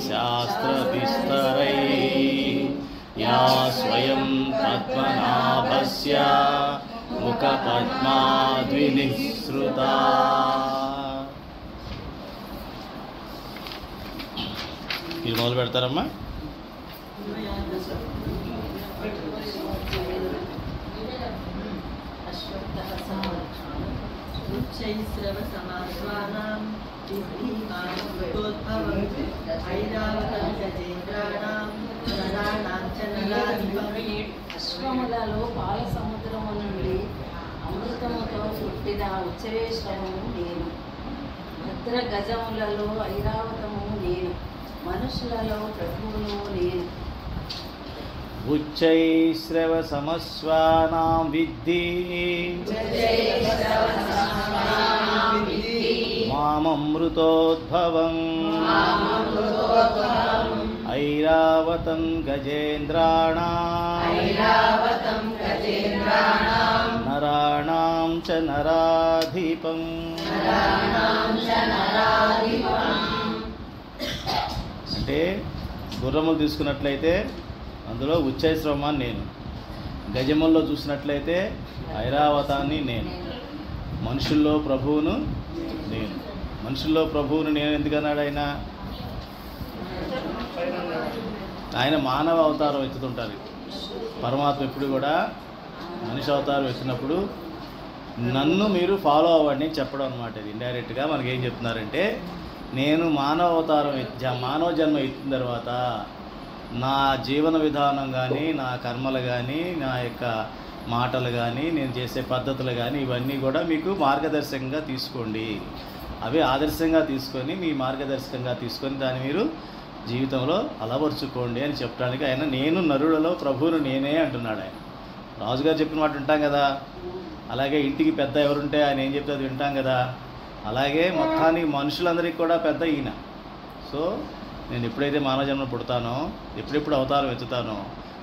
शास्त्रविस्तरैः या स्वयं पद्मनाभस्य मुखपद्माद्विनिःसृता। ఇది మొదలు పెడతారమ్మా. అశ్వములలో పాల సముద్రము నుండి అమృతముతో పుట్టిన ఉచ్చవేశ్వరము నేను. భద్ర గజములలో ఐరావతము నేను. మనుషులలో ప్రభువును నేను. ఉచ్చైశ్రవ సమస్వానాం విద్ధి మామమృతోద్భవం ఐరావతం గజేంద్రాణాం నరాణాం చ నరాధిపం. అంటే గుర్రములు తీసుకున్నట్లయితే అందులో ఉచ్చైశ్రవమాన్ని నేను, గజముల్లో చూసినట్లయితే ఐరావతాన్ని నేను, మనుషుల్లో ప్రభువును నేను. మనుషుల్లో ప్రభువును నేను ఎందుకన్నాడు ఆయన? ఆయన మానవ అవతారం ఎత్తుతుంటారు. పరమాత్మ ఎప్పుడు కూడా మనిషి అవతారం ఎత్తినప్పుడు నన్ను మీరు ఫాలో అవ్వండి అని చెప్పడం అనమాట. ఇది ఇండైరెక్ట్గా మనకేం చెప్తున్నారంటే, నేను మానవ అవతారం మానవ జన్మ ఎత్తిన తర్వాత నా జీవన విధానం కానీ, నా కర్మలు కానీ, నా యొక్క మాటలు కానీ, నేను చేసే పద్ధతులు కానీ ఇవన్నీ కూడా మీకు మార్గదర్శకంగా తీసుకోండి. అవి ఆదర్శంగా తీసుకొని మీ మార్గదర్శకంగా తీసుకొని దాన్ని మీరు జీవితంలో అలవరుచుకోండి అని చెప్పడానికి ఆయన నేను నరులలో ప్రభువును నేనే అంటున్నాడు. ఆయన రాజుగారు చెప్పిన మాట వింటాం కదా, అలాగే ఇంటికి పెద్ద ఎవరుంటే ఆయన ఏం చెప్తే అది వింటాం కదా, అలాగే మొత్తానికి మనుషులందరికీ కూడా పెద్ద ఈయన. సో నేను ఎప్పుడైతే మానవ జన్మ పుడతానో, ఎప్పుడెప్పుడు అవతారం ఎత్తుతానో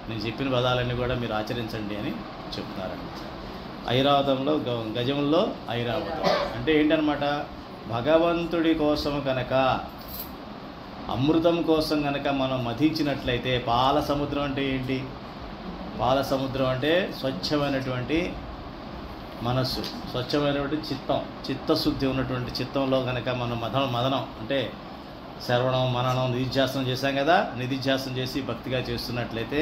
నేను చెప్పిన పదాలన్నీ కూడా మీరు ఆచరించండి అని చెప్తున్నారండి. ఐరావతంలో గజముల్లో ఐరావతం అంటే ఏంటనమాట? భగవంతుడి కోసం కనుక, అమృతం కోసం కనుక మనం మధించినట్లయితే, పాల సముద్రం అంటే ఏంటి? పాల సముద్రం అంటే స్వచ్ఛమైనటువంటి మనస్సు, స్వచ్ఛమైనటువంటి చిత్తం, చిత్తశుద్ధి ఉన్నటువంటి చిత్తంలో కనుక మనం మదనం అంటే శ్రవణం, మననం, నిధిధ్యాసనం చేశాం కదా, నిధిధ్యాసనం చేసి భక్తిగా చేస్తున్నట్లయితే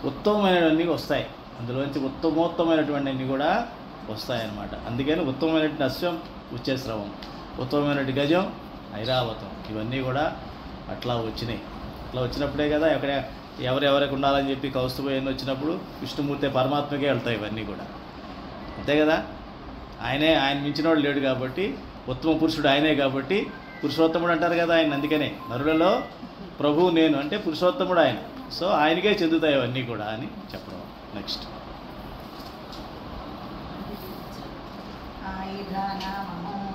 ఉత్తమమైనవన్నీ వస్తాయి. అందులోంచి ఉత్తమోత్తమైనటువంటి కూడా వస్తాయన్నమాట. అందుకని ఉత్తమమైనటువంటి అశ్వం ఉచ్చైశ్రవం, ఉత్తమమైనటువంటి గజం ఐరావతం, ఇవన్నీ కూడా అట్లా వచ్చినాయి. అట్లా వచ్చినప్పుడే కదా ఎవరెవరికి ఉండాలని చెప్పి కౌస్తుభ ఎన్ని వచ్చినప్పుడు విష్ణుమూర్తి పరమాత్మకే వెళ్తాయి ఇవన్నీ కూడా. అంతే కదా, ఆయన మించినవాడు లేడు కాబట్టి, ఉత్తమ పురుషుడు ఆయనే కాబట్టి పురుషోత్తముడు అంటారు కదా ఆయన. అందుకనే నరులలో ప్రభువు నేను అంటే పురుషోత్తముడు ఆయన. సో ఆయనకే చెందుతాయి అవన్నీ కూడా అని చెప్పడం. నెక్స్ట్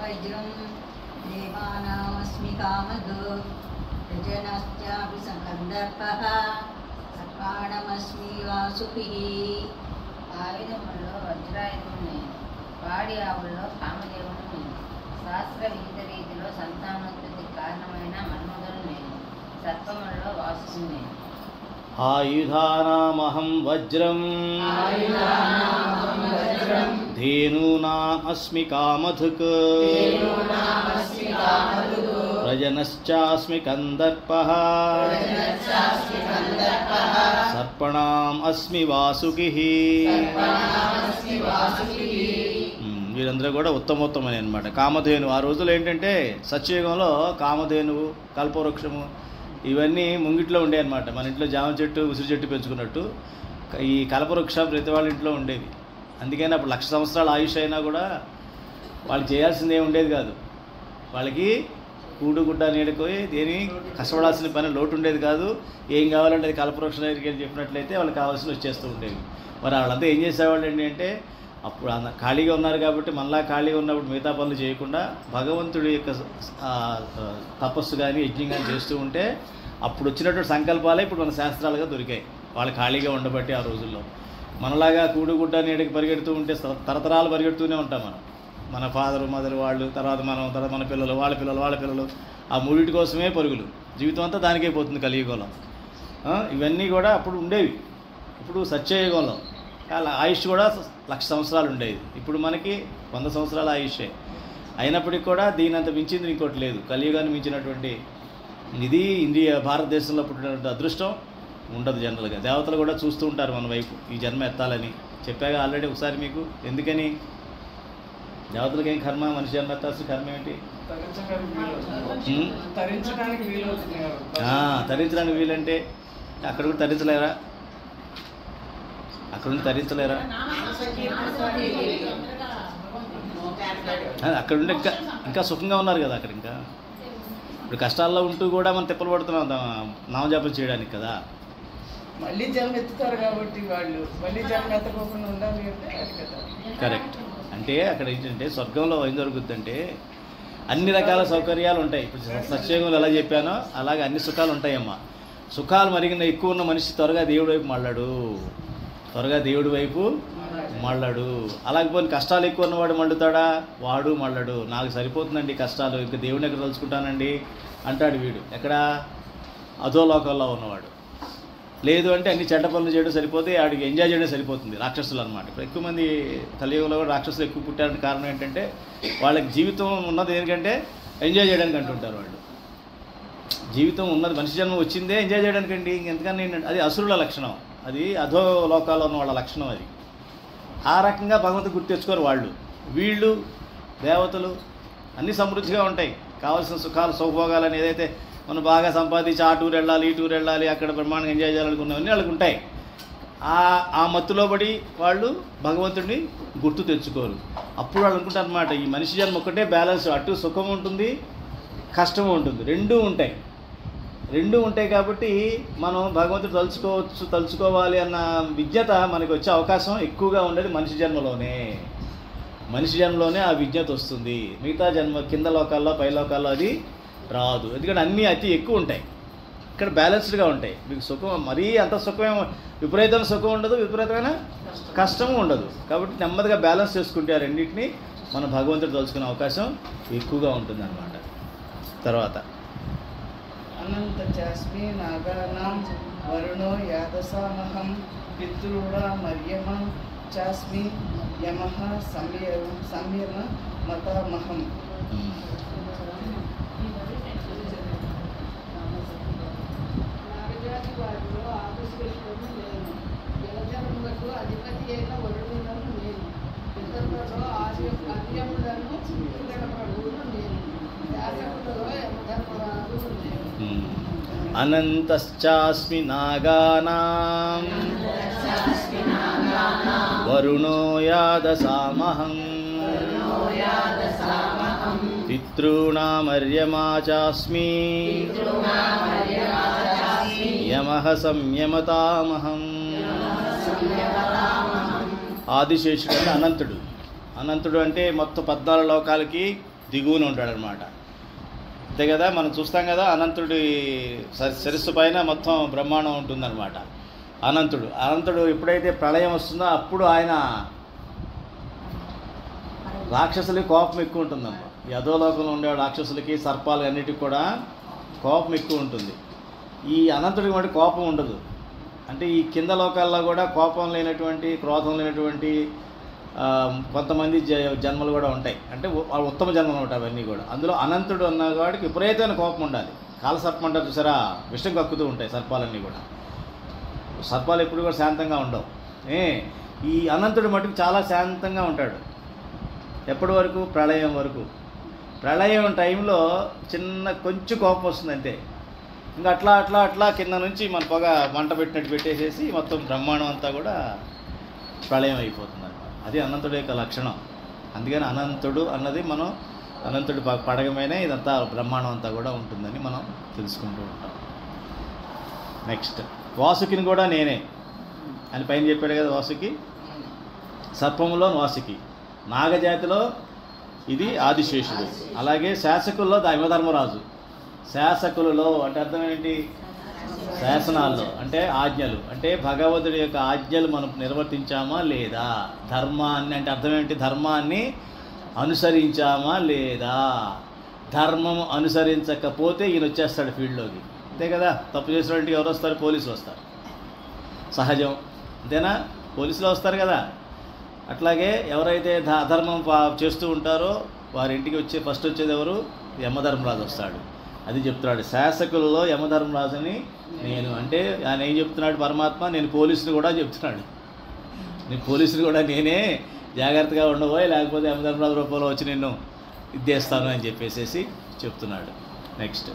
వజ్రం దేవానామస్మి కామధో యజనశ్చాపి సంకందర్పః సర్వాణమస్మి వాసుకిః. ఆయుధముల్లో వజ్రాయుధం నేను, పాడి ఆవుల్లో కామదేవుడు నేను, శాస్త్ర విహిత రీతిలో సంతానోత్పత్తికి కారణమైన మన్మధుడు నేను, సర్పములలో వాసుకు నేను. ఆయుధానామహం వజ్రం ధేనూనామస్మి కామధుక్ ప్రజనశ్చాస్మి కందర్పః సర్పణాం అస్మి వాసుకిః. వీరందరూ కూడా ఉత్తమోత్తమని అనమాట. కామధేను ఆ రోజులు ఏంటంటే సత్యయుగంలో కామధేనువు, కల్పవృక్షము ఇవన్నీ ముంగిట్లో ఉండే అనమాట. మన ఇంట్లో జామ చెట్టు, ఉసిరి చెట్టు పెంచుకున్నట్టు ఈ కల్పవృక్షం ప్రతి వాళ్ళ ఇంట్లో ఉండేది. అందుకని అప్పుడు 1,00,000 సంవత్సరాల ఆయుష్ అయినా కూడా వాళ్ళు చేయాల్సింది ఏమి ఉండేది కాదు. వాళ్ళకి కూడుగుడ్డ నీడకోయి దేని కష్టపడాల్సిన పని లోటు ఉండేది కాదు. ఏం కావాలంటే అది కల్పవృక్షం దగ్గరికి వెళ్ళి చెప్పినట్లయితే వాళ్ళకి కావాల్సిన వచ్చేస్తూ ఉండేవి. మరి వాళ్ళంతా ఏం చేసేవాళ్ళు అంటే అప్పుడు ఖాళీగా ఉన్నారు కాబట్టి మనలా ఖాళీగా ఉన్నప్పుడు మిగతా పనులు చేయకుండా భగవంతుడి యొక్క తపస్సు కానీ యజ్ఞం కానీ చేస్తూ ఉంటే అప్పుడు వచ్చినటువంటి సంకల్పాలే ఇప్పుడు మన శాస్త్రాలుగా దొరికాయి. వాళ్ళు ఖాళీగా ఉండబట్టి ఆ రోజుల్లో. మనలాగా కూడుగుడ్డ నీడకి పరిగెడుతూ ఉంటే తరతరాలు పరిగెడుతూనే ఉంటాం మనం. మన ఫాదరు మదర్ వాళ్ళు, తర్వాత మన పిల్లలు, వాళ్ళ పిల్లలు ఆ మూడింటి కోసమే పరుగులు. జీవితం అంతా దానికే పోతుంది కలియుగంలో. ఇవన్నీ కూడా అప్పుడు ఉండేవి. ఇప్పుడు సత్యయుగంలో అలా ఆయుష్ కూడా 1,00,000 సంవత్సరాలు ఉండేది. ఇప్పుడు మనకి 100 సంవత్సరాల ఆయుషే. అయినప్పటికీ కూడా దీనంత మించింది ఇంకోటి లేదు. కలియుగాన్ని మించినటువంటి ఇది ఇండియా భారతదేశంలో పుట్టినటువంటి అదృష్టం ఉండదు జనరల్గా. దేవతలు కూడా చూస్తూ ఉంటారు మన వైపు, ఈ జన్మ ఎత్తాలని. చెప్పాగా ఆల్రెడీ ఒకసారి మీకు. ఎందుకని దేవతలకి ఏం కర్మ, మనిషి జన్మ ఎత్తాల్సిన కర్మ ఏంటి? తరించడానికి వీలంటే అక్కడ కూడా తరించలేరా? అక్కడ ఉండి తరించలేరా? అక్కడ ఉండి ఇంకా సుఖంగా ఉన్నారు కదా అక్కడ. ఇంకా ఇప్పుడు కష్టాల్లో ఉంటూ కూడా మనం తిప్పలు పడుతున్నాం నామజాపం చేయడానికి కదా. మళ్ళీ జన్మ ఎత్తుతారు కాబట్టి వాళ్ళు మళ్ళీ జన్మ ఎత్తకోకుండా ఉండాలి అంటే కదా. కరెక్ట్. అంటే అక్కడ ఏంటంటే స్వర్గంలో ఏం జరుగుద్దంటే అన్ని రకాల సౌకర్యాలు ఉంటాయి. ఇప్పుడు సత్యయుగంలో ఎలా చెప్పానో అలాగే అన్ని సుఖాలు ఉంటాయమ్మా. సుఖాలు మరిగిన ఎక్కువ ఉన్న మనిషి త్వరగా దేవుడి వైపు మళ్ళాడు. అలాగే పోనీ కష్టాలు ఎక్కువ ఉన్నవాడు మళ్ళుతాడా? వాడు మళ్ళాడు. నాకు సరిపోతుందండి కష్టాలు, ఇంకా దేవుడిని ఎక్కడ తలుచుకుంటానండి అంటాడు వీడు. ఎక్కడ? అధోలోకాల్లో ఉన్నవాడు. లేదు అంటే అన్ని చెడ్డ పనులు చేయడం సరిపోతే ఆడికి ఎంజాయ్ చేయడం సరిపోతుంది. రాక్షసులు అనమాట. ఇప్పుడు ఎక్కువ మంది కలియుగంలో కూడా రాక్షసులు ఎక్కువ పుట్టారని కారణం ఏంటంటే వాళ్ళకి జీవితం ఉన్నది ఎందుకంటే ఎంజాయ్ చేయడానికి అంటుంటారు వాళ్ళు. జీవితం ఉన్నది, మనిషి జన్మ వచ్చిందే ఎంజాయ్ చేయడానికండి. ఇంకెంతకన్నా ఏంటంటే అది అసురుల లక్షణం, అది అధో లోకాల్లో ఉన్న వాళ్ళ లక్షణం అది. ఆ రకంగా భగవంతుడు గుర్తు తెచ్చుకోరు వాళ్ళు. వీళ్ళు దేవతలు అన్నీ సమృద్ధిగా ఉంటాయి. కావాల్సిన సుఖాలు సుఖభోగాలని ఏదైతే మనం బాగా సంపాదించి ఆ టూర్ వెళ్ళాలి, ఈ టూర్ వెళ్ళాలి, అక్కడ బ్రహ్మాండంగా ఎంజాయ్ చేయాలనుకున్నవన్నీ వాళ్ళకి ఉంటాయి. ఆ మత్తులో పడి వాళ్ళు భగవంతుడిని గుర్తు తెచ్చుకోరు. అప్పుడు వాళ్ళు అనుకుంటారు అనమాట, ఈ మనిషి జన్మ ఒక్కటే బ్యాలెన్స్, అటు సుఖం ఉంటుంది, కష్టం ఉంటుంది, రెండూ ఉంటాయి. కాబట్టి మనం భగవంతుడు తలుచుకోవాలి అన్న విజ్ఞత మనకి వచ్చే అవకాశం ఎక్కువగా ఉండేది మనిషి జన్మలోనే ఆ విజ్ఞత వస్తుంది. మిగతా జన్మ కింద లోకాల్లో పై లోకాల్లో అది రాదు. ఎందుకంటే అన్నీ అతి ఎక్కువ ఉంటాయి. ఇక్కడ బ్యాలెన్స్డ్గా ఉంటాయి. మీకు సుఖం మరీ అంత సుఖమే, విపరీతమైన సుఖం ఉండదు, విపరీతమైన కష్టము ఉండదు. కాబట్టి నెమ్మదిగా బ్యాలెన్స్ చేసుకుంటే ఆ రెండింటినీ మనం భగవంతుడు తలుచుకునే అవకాశం ఎక్కువగా ఉంటుందన్నమాట. తర్వాత అనంత చాస్మి నాగానాం వరుణో యాదసామహం పితృడా మర్యమ చాస్మి యమః సంయమ మతామహం. నాగజాతి వారిలో ఆదిశేషుడు నేను, జలజనములకు అధిపతి అయిన వరుణులను నేను, పితరులలో ఆర్యములను సూర్యుడను నేను, శాసకులలో యమధర్మరాజు నేను. అనంతశ్చాస్మి నాగానాం వరుణో యాదసామహం పితॄణామర్యమా చాస్మి యమః సంయమతామహం. ఆదిశేషుడు అంటే అనంతుడు అంటే మొత్తం 14 లోకాలకి దిగువన ఉంటాడనమాట. అంతే కదా, మనం చూస్తాం కదా, అనంతుడి శిరస్సు పైన మొత్తం బ్రహ్మాండం ఉంటుందన్నమాట. అనంతుడు ఎప్పుడైతే ప్రళయం వస్తుందో అప్పుడు ఆయన రాక్షసులకి కోపం ఎక్కువ ఉంటుందన్నమాట. ఈ అధోలోకంలో ఉండే రాక్షసులకి, సర్పాలు అన్నిటికి కూడా కోపం ఎక్కువ ఉంటుంది. ఈ అనంతుడికి మటు కోపం ఉండదు. అంటే ఈ కింద లోకాల్లో కూడా కోపం లేనటువంటి, క్రోధం లేనటువంటి కొంతమంది జన్మలు కూడా ఉంటాయి. అంటే ఉత్తమ జన్మలు ఉంటాయి అవన్నీ కూడా. అందులో అనంతుడు అన్న వాడికి విపరీతమైన కోపం ఉండాలి. కాలసర్పం అంటారు చూసారా, విషం కక్కుతూ ఉంటాయి సర్పాలన్నీ కూడా. సర్పాలు ఎప్పుడు కూడా శాంతంగా ఉండవు. ఈ అనంతుడు మటుకు చాలా శాంతంగా ఉంటాడు. ఎప్పటి వరకు? ప్రళయం వరకు. ప్రళయం టైంలో కొంచెం కోపం వస్తుంది అంతే. ఇంకా అట్లా కింద నుంచి మన పొగ మంట పెట్టినట్టు పెట్టేసేసి మొత్తం బ్రహ్మాండం అంతా కూడా ప్రళయం అయిపోతుంది అన్నమాట. అది అనంతుడి యొక్క లక్షణం. అందుకని అనంతుడు అన్నది మనం అనంతుడి పడగమైన ఇదంతా బ్రహ్మాండం అంతా కూడా ఉంటుందని మనం తెలుసుకుంటూ ఉంటాం. నెక్స్ట్ వాసుకిని కూడా నేనే అని పైన చెప్పాడు కదా. వాసుకి సర్పములో వాసుకి, నాగజాతిలో ఇది ఆదిశేషుడు, అలాగే శాసకుల్లో యమధర్మరాజు. శాసకులలో అంటే అర్థం ఏంటి? శాసనాల్లో అంటే ఆజ్ఞలు, అంటే భగవంతుడి యొక్క ఆజ్ఞలు మనం నిర్వర్తించామా లేదా, ధర్మాన్ని అంటే అర్థం ఏంటి? ధర్మాన్ని అనుసరించామా లేదా. ధర్మం అనుసరించకపోతే ఈయన వచ్చేస్తాడు ఫీల్డ్లోకి. అంతే కదా, తప్పు చేసినట్టు ఎవరు వస్తారు? పోలీసులు వస్తారు, సహజం. అంతేనా? పోలీసులు వస్తారు కదా. అట్లాగే ఎవరైతే అధర్మం చేస్తూ ఉంటారో వారి ఇంటికి ఫస్ట్ వచ్చేది ఎవరు? యమధర్మరాజు వస్తాడు. అది చెప్తున్నాడు, శాసకులలో యమధర్మరాజుని నేను. అంటే ఆయన ఏం చెప్తున్నాడు పరమాత్మ? నేను పోలీసులు కూడా చెప్తున్నాడు, నేను పోలీసులు కూడా నేనే, జాగ్రత్తగా ఉండబోయి, లేకపోతే యమధర్మరాజు రూపంలో వచ్చి నిన్ను ఇద్దేస్తాను అని చెప్పేసి చెప్తున్నాడు. నెక్స్ట్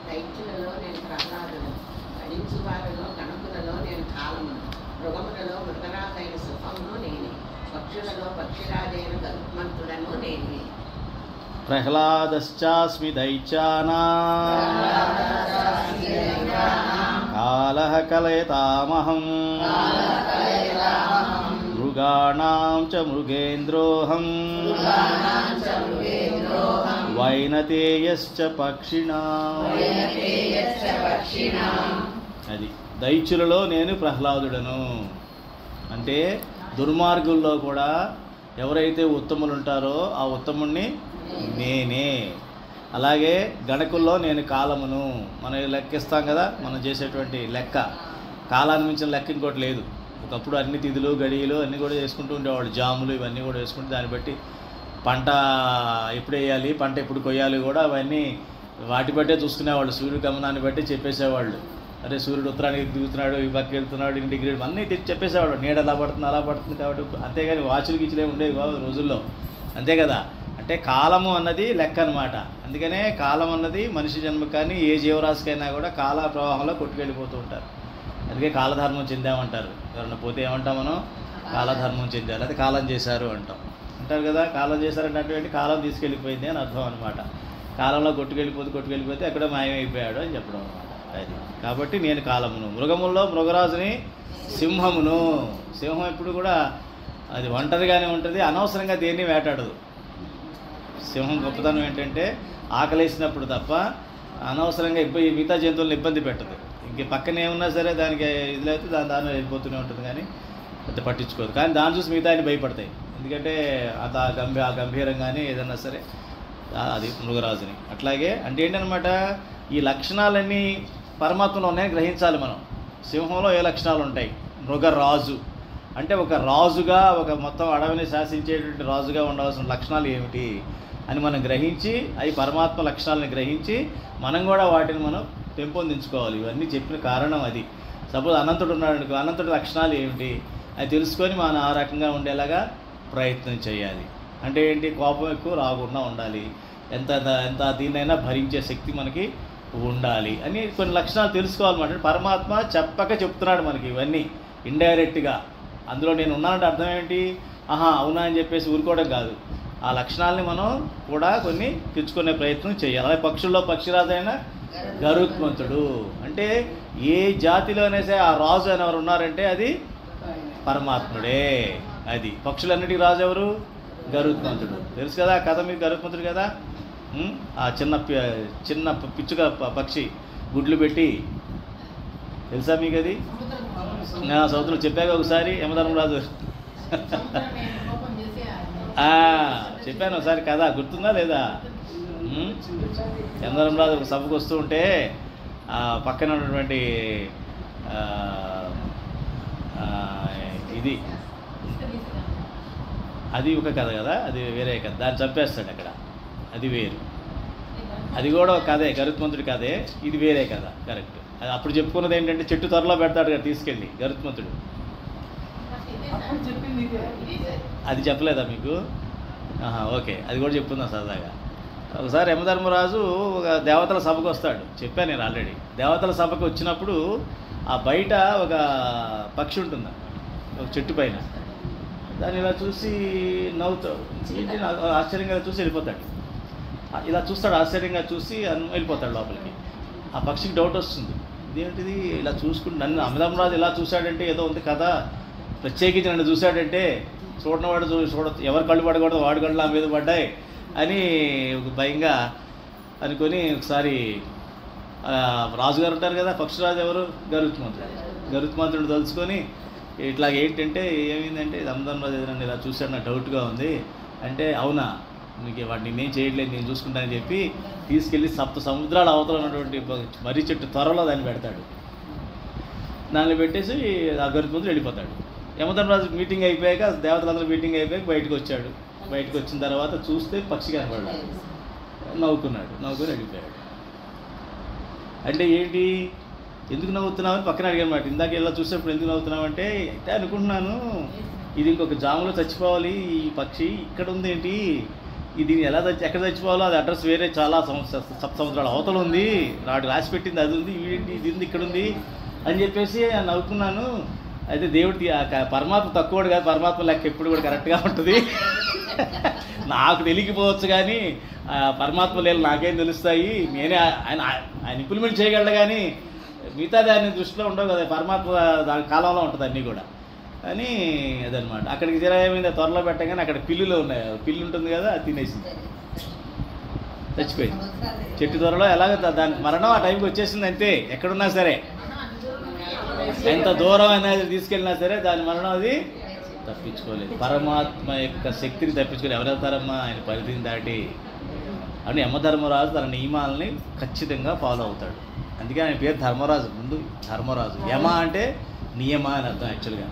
దైత్యులలో నేను ప్రహ్లాదును, గణించు వారిలో గణకులలో నేను కాలమును, మృగములలో మృగరాజైన సుఖమును నేనే, పక్షులలో పక్షిరాజైన గరుత్మంతుడను నేనే. ప్రహ్లాదశ్చాస్మి దైత్యానాం కాలః కలయతామహం మృగాణాం చ మృగేంద్రోహం వైనతేయశ్చ పక్షిణాం. అది దైత్యులలో నేను ప్రహ్లాదుడను. అంటే దుర్మార్గుల్లో కూడా ఎవరైతే ఉత్తములు ఉంటారో ఆ ఉత్తముణ్ణి నేనే. అలాగే గణకుల్లో నేను కాలమును. మనం లెక్కిస్తాం కదా, మనం చేసేటువంటి లెక్క, కాలాన్ని మించిన లెక్క ఇంకోటి లేదు. ఒకప్పుడు అన్ని తిథులు గడియలు అన్నీ కూడా చేసుకుంటూ ఉండేవాళ్ళు, జాములు ఇవన్నీ కూడా వేసుకుంటూ దాన్ని బట్టి పంట ఎప్పుడు వేయాలి, పంట ఎప్పుడు కొయ్యాలి కూడా అవన్నీ వాటి బట్టే చూసుకునేవాళ్ళు. సూర్యుడు గమనాన్ని బట్టి చెప్పేసేవాళ్ళు. అరే సూర్యుడు ఉత్తరానికి దిగుతున్నాడు, ఈ పక్కకి వెళ్తున్నాడు, ఇన్ని డిగ్రీ అన్నీ చెప్పేసేవాడు. నీడ అలా పడుతుంది అలా పడుతుంది కాబట్టి. అంతేగాని వాచులు గిచ్చులే ఉండేవి బాబు రోజుల్లో, అంతే కదా. అంటే కాలము అన్నది లెక్క అనమాట. అందుకనే కాలం అన్నది మనిషి జన్మ కానీ ఏ జీవరాశికైనా కూడా కాల ప్రవాహంలో కొట్టుకెళ్ళిపోతూ ఉంటారు. అందుకే కాలధర్మం చెందామంటారు. ఎవరన్నా పోతే ఏమంటాం మనం? కాలధర్మం చెందారు, అది కాలం చేశారు అంటారు కదా. కాలం చేశారంటే కాలం తీసుకెళ్ళిపోయింది అని అర్థం అనమాట. కాలంలో కొట్టుకెళ్ళిపోతే అక్కడ మాయమైపోయాడు అని చెప్పడం అనమాట. అది కాబట్టి నేను కాలమును. మృగముల్లో మృగరాజుని సింహమును. సింహం ఎప్పుడు కూడా అది ఒంటరిగానే ఉంటుంది, అనవసరంగా దేన్ని వేటాడదు. సింహం గొప్పతనం ఏంటంటే ఆకలేసినప్పుడు తప్ప అనవసరంగా మిగతా జంతువులను ఇబ్బంది పెట్టదు. ఇంక పక్కన ఏమున్నా సరే దానికి ఇది లేకపోతే దాని వెళ్ళిపోతూనే ఉంటుంది, కానీ పెద్ద పట్టించుకోదు. కానీ దాన్ని చూసి మిగతా ఆయన భయపడతాయి. ఎందుకంటే ఆ గంభీరంగానే ఏదన్నా సరే అది మృగరాజుని. అట్లాగే అంటే ఏంటనమాట, ఈ లక్షణాలన్నీ పరమాత్మలో ఉన్నాయని గ్రహించాలి మనం. సింహంలో ఏ లక్షణాలు ఉంటాయి? మృగరాజు అంటే ఒక రాజుగా, ఒక మొత్తం అడవిని శాసించేటువంటి రాజుగా ఉండవలసిన లక్షణాలు ఏమిటి అని మనం గ్రహించి, అవి పరమాత్మ లక్షణాలను గ్రహించి మనం కూడా వాటిని మనం పెంపొందించుకోవాలి. ఇవన్నీ చెప్పిన కారణం అది. సపోజ్ అనంతుడు ఉన్నాడు అనుకో, అనంతుడి లక్షణాలు ఏమిటి అది తెలుసుకొని మనం ఆ రకంగా ఉండేలాగా ప్రయత్నం చేయాలి. అంటే ఏంటి? కోపం ఎక్కువ రాకుండా ఉండాలి, ఎంత దీన్నైనా భరించే శక్తి మనకి ఉండాలి అని కొన్ని లక్షణాలు తెలుసుకోవాలన్నమాట. పరమాత్మ చెప్పక చెప్తున్నాడు మనకి ఇవన్నీ ఇండైరెక్ట్గా. అందులో నేను ఉన్నానంటే అర్థం ఏంటి? అవునా అని చెప్పేసి ఊరుకోవడం కాదు. ఆ లక్షణాలని మనం కూడా కొన్ని తెచ్చుకునే ప్రయత్నం చేయాలి. అలాగే పక్షుల్లో పక్షిరాజైన గరుత్మంతుడు అంటే ఏ జాతిలోనైతే ఆ రాజు అని ఎవరు ఉన్నారంటే అది పరమాత్ముడే. అది పక్షులన్నిటికీ రాజు ఎవరు? గరుత్మంతుడు. తెలుసు కదా కథ మీకు, గరుత్మంతుడు కదా. ఆ చిన్న పిచ్చుక పక్షి గుడ్లు పెట్టి, తెలుసా మీకు అది? సముద్రం చెప్పాక ఒకసారి యమధర్మరాజు చెప్పాను ఒకసారి కదా, గుర్తుందా లేదా? యమధర్మరాజు ఒక సభకు వస్తూ ఉంటే పక్కన ఉన్నటువంటి ఇది అది ఒక కథ కదా, అది వేరే కథ. దాన్ని చంపేస్తాడు అక్కడ, అది వేరు. అది కూడా ఒక కథే, గరుత్మంతుడి కథే. ఇది వేరే కథ. కరెక్ట్. అది అప్పుడు చెప్పుకున్నది ఏంటంటే చెట్టు త్వరలో పెడతాడు కదా తీసుకెళ్ళి గరుత్మంతుడు. అది చెప్పలేదా మీకు? ఓకే, అది కూడా చెప్పుకుందాం సరదాగా. ఒకసారి యమధర్మరాజు ఒక దేవతల సభకు వస్తాడు. చెప్పాను నేను ఆల్రెడీ. దేవతల సభకు వచ్చినప్పుడు ఆ బయట ఒక పక్షి ఉంటుంది ఒక చెట్టు పైన. దాన్ని ఇలా చూసి నవ్వుతాడు. ఏంటి ఆశ్చర్యంగా చూసి వెళ్ళిపోతాడు. ఇలా చూస్తాడు, ఆశ్చర్యంగా చూసి వెళ్ళిపోతాడు లోపలికి. ఆ పక్షికి డౌట్ వస్తుంది, ఇదేంటిది ఇలా చూసుకుంటూ నన్ను యమధర్మరాజు ఇలా చూశాడంటే ఏదో ఉంది కదా, ప్రత్యేకించి నన్ను చూశాడంటే చూడనవాడు ఎవరు కళ్ళు పడకూడదు వాడు కళ్ళు నా మీద పడ్డాయి అని ఒక భయంగా అనుకొని ఒకసారి రాజుగారు ఉంటారు కదా, పక్షిరాజు ఎవరు? గరుత్మంతుడు. గరుత్మంతుడు తలుచుకొని ఇట్లా ఏంటంటే ఏమైందంటే ధర్మధర్మరాజు ఎదురండి ఇలా చూశాడు, నాకు డౌట్గా ఉంది అంటే, అవునా నీకు వాడిని నేనేం చేయట్లేదు నేను చూసుకుంటానని చెప్పి తీసుకెళ్ళి సముద్రాల అవతల ఉన్నటువంటి మర్రి చెట్టు త్వరలో దాన్ని పెడతాడు. దాన్ని పెట్టేసి ఆ గరుత్మంతుడు వెళ్ళిపోతాడు. యమధర్మరాజు మీటింగ్ అయిపోయాక, దేవతలందరూ మీటింగ్ అయిపోయాక బయటకు వచ్చాడు. బయటకు వచ్చిన తర్వాత చూస్తే పక్షి కనపడ్డాడు. నవ్వుకుని వెళ్ళిపోయాడు. అంటే ఏంటి, ఎందుకు నవ్వుతున్నామని పక్కన అడిగానమాట. ఇందాక ఇలా చూసేప్పుడు ఎందుకు నవ్వుతున్నావు అంటే అనుకుంటున్నాను ఇది ఇంకొక జాములో చచ్చిపోవాలి, ఈ పక్షి ఇక్కడ ఉంది ఏంటి, ఇది ఎలా ఎక్కడ చచ్చిపోవాలో అది అడ్రస్ వేరే చాలా సముద్రాల అవతల ఉంది, నాడు రాసి పెట్టింది అది ఉంది, ఇది ఉంది ఇక్కడ ఉంది అని చెప్పేసి నవ్వుకున్నాను. అయితే దేవుడికి పరమాత్మ తక్కువడు కాదు, పరమాత్మ లెక్క ఎప్పుడు కూడా కరెక్ట్గా ఉంటుంది. నాకు తెలియకపోవచ్చు కానీ పరమాత్మ లేలు నాకేం తెలుస్తాయి, నేనే ఆయన ఇంప్లిమెంట్ చేయగలడు కానీ మిగతాది ఆయన దృష్టిలో ఉండవు కదా, పరమాత్మ దాని కాలంలో ఉంటుంది అన్నీ కూడా అని అదనమాట. అక్కడికి ఏమైంది, త్వరలో పెట్టగానే అక్కడ పిల్లులు ఉన్నాయి, పిల్లు ఉంటుంది కదా అది తినేసింది, చచ్చిపోయింది. చెట్టు త్వరలో ఎలాగ దాని మరణం ఆ టైంకి వచ్చేసింది అంతే. ఎక్కడున్నా సరే, ఎంత దూరం అనేది తీసుకెళ్ళినా సరే దాని మరణం అది తప్పించుకోలేదు. పరమాత్మ యొక్క శక్తిని తప్పించుకోలేదు. ఎవరు వెళ్తారమ్మా ఆయన పరిధిని దాటి అని. యమధర్మరాజు తన నియమాలని ఖచ్చితంగా ఫాలో అవుతాడు. అందుకే ఆయన పేరు ధర్మరాజు. ముందు ధర్మరాజు. యమ అంటే నియమ అని అర్థం. యాక్చువల్గా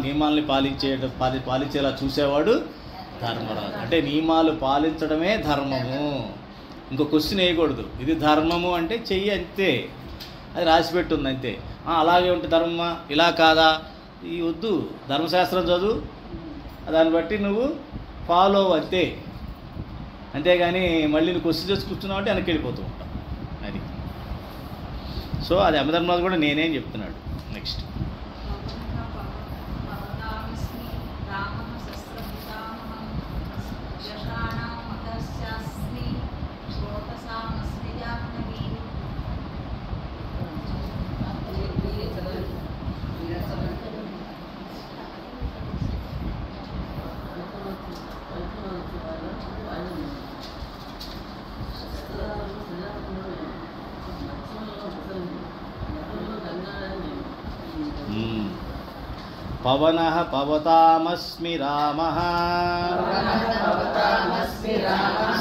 నియమాల్ని పాలించేలా చూసేవాడు ధర్మరాజు. అంటే నియమాలు పాలించడమే ధర్మము. ఇంకో క్వశ్చన్ వేయకూడదు, ఇది ధర్మము అంటే చెయ్యి అంతే, అది రాసిపెట్టుంది అంతే. అలాగే ఉంటే ధర్మమా ఇలా కాదా ఈ వద్దు, ధర్మశాస్త్రం చదువు, దాన్ని బట్టి నువ్వు ఫాలో అంతే. అంతేగాని మళ్ళీ నువ్వు క్వశ్చన్ చేసి కూర్చున్నావు అంటే వెనక్కి వెళ్ళిపోతూ ఉంటావు అది. సో అది యమధర్మరాజు కూడా నేనేం చెప్తున్నాడు. నెక్స్ట్ పవనః పవతామస్మి రామః